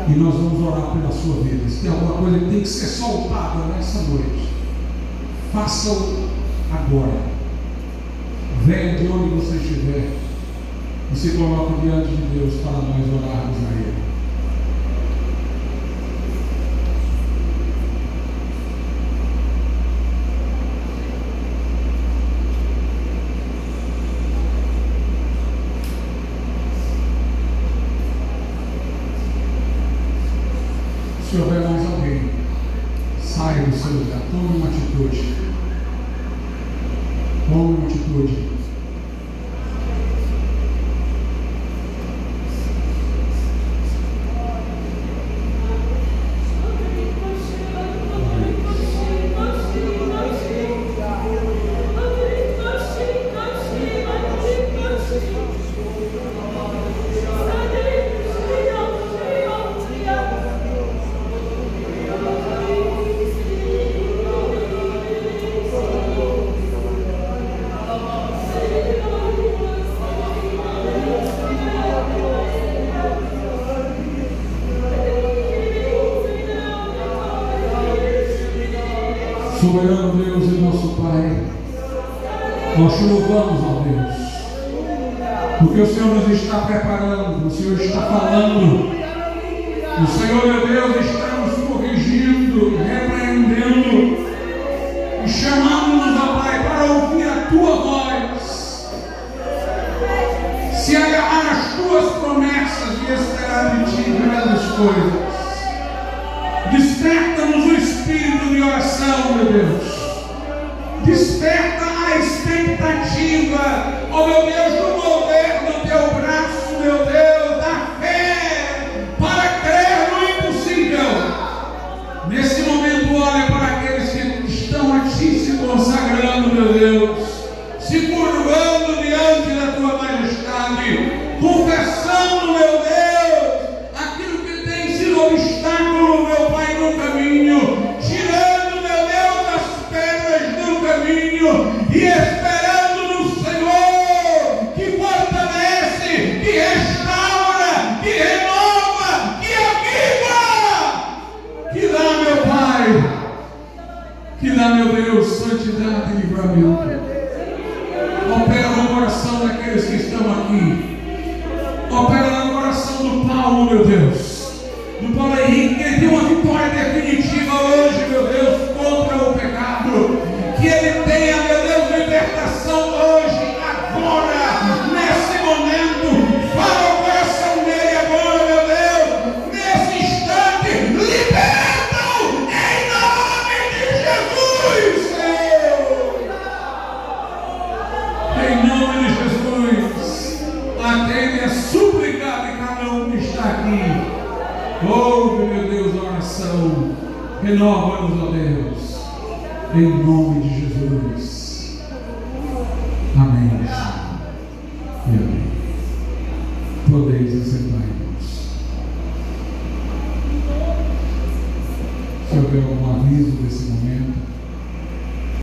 e nós vamos orar pela sua vida. Se tem alguma coisa que tem que ser soltada nessa noite, faça-o agora. Venha de onde você estiver e se coloque diante de Deus para nós orarmos a Ele. Se houver mais alguém, saia do seu lugar, tome uma atitude. Tome uma atitude. Soberano Deus e nosso Pai, nós te louvamos, ó Deus, porque o Senhor nos está preparando, o Senhor está falando, o Senhor, meu Deus, está nos corrigindo, repreendendo e chamando-nos, ó Pai, para ouvir a Tua voz, se agarrar às Tuas promessas e esperar de Ti grandes coisas. Desperta-nos o espírito de oração, meu Deus. Desperta a expectativa, ó meu Deus, do mover do Teu braço, meu Deus, da fé, para crer no impossível. Nesse momento, olha para aqueles que estão a Ti se consagrando, meu Deus, se curvando diante da Tua majestade, confessando, meu Deus, aquilo que tem sido obstáculo, meu Pai, no caminho, tirando, meu Deus, as pedras caminho e esperando no Senhor, que fortalece, que restaura, que renova, que aviva, que dá, meu Pai, que dá, meu Deus, santidade e livramento. Opera no coração daqueles que estão aqui. Opera no coração do Paulo, meu Deus, do Paulo Henrique, que ele tem uma vitória definitiva hoje, meu Deus, contra o pecado. Que ele tenha, meu Deus, libertação hoje, agora, nesse momento. Fala o coração dele agora, meu Deus, nesse instante. Liberta-o em nome de Jesus, Senhor. Em nome de Jesus, atende a súplica de cada um que está aqui. Ouve, meu Deus, a oração. Renova-nos, ó Deus, em nome de Jesus. Amém. E amém. Podeis assentar-vos. Se houver algum aviso desse momento,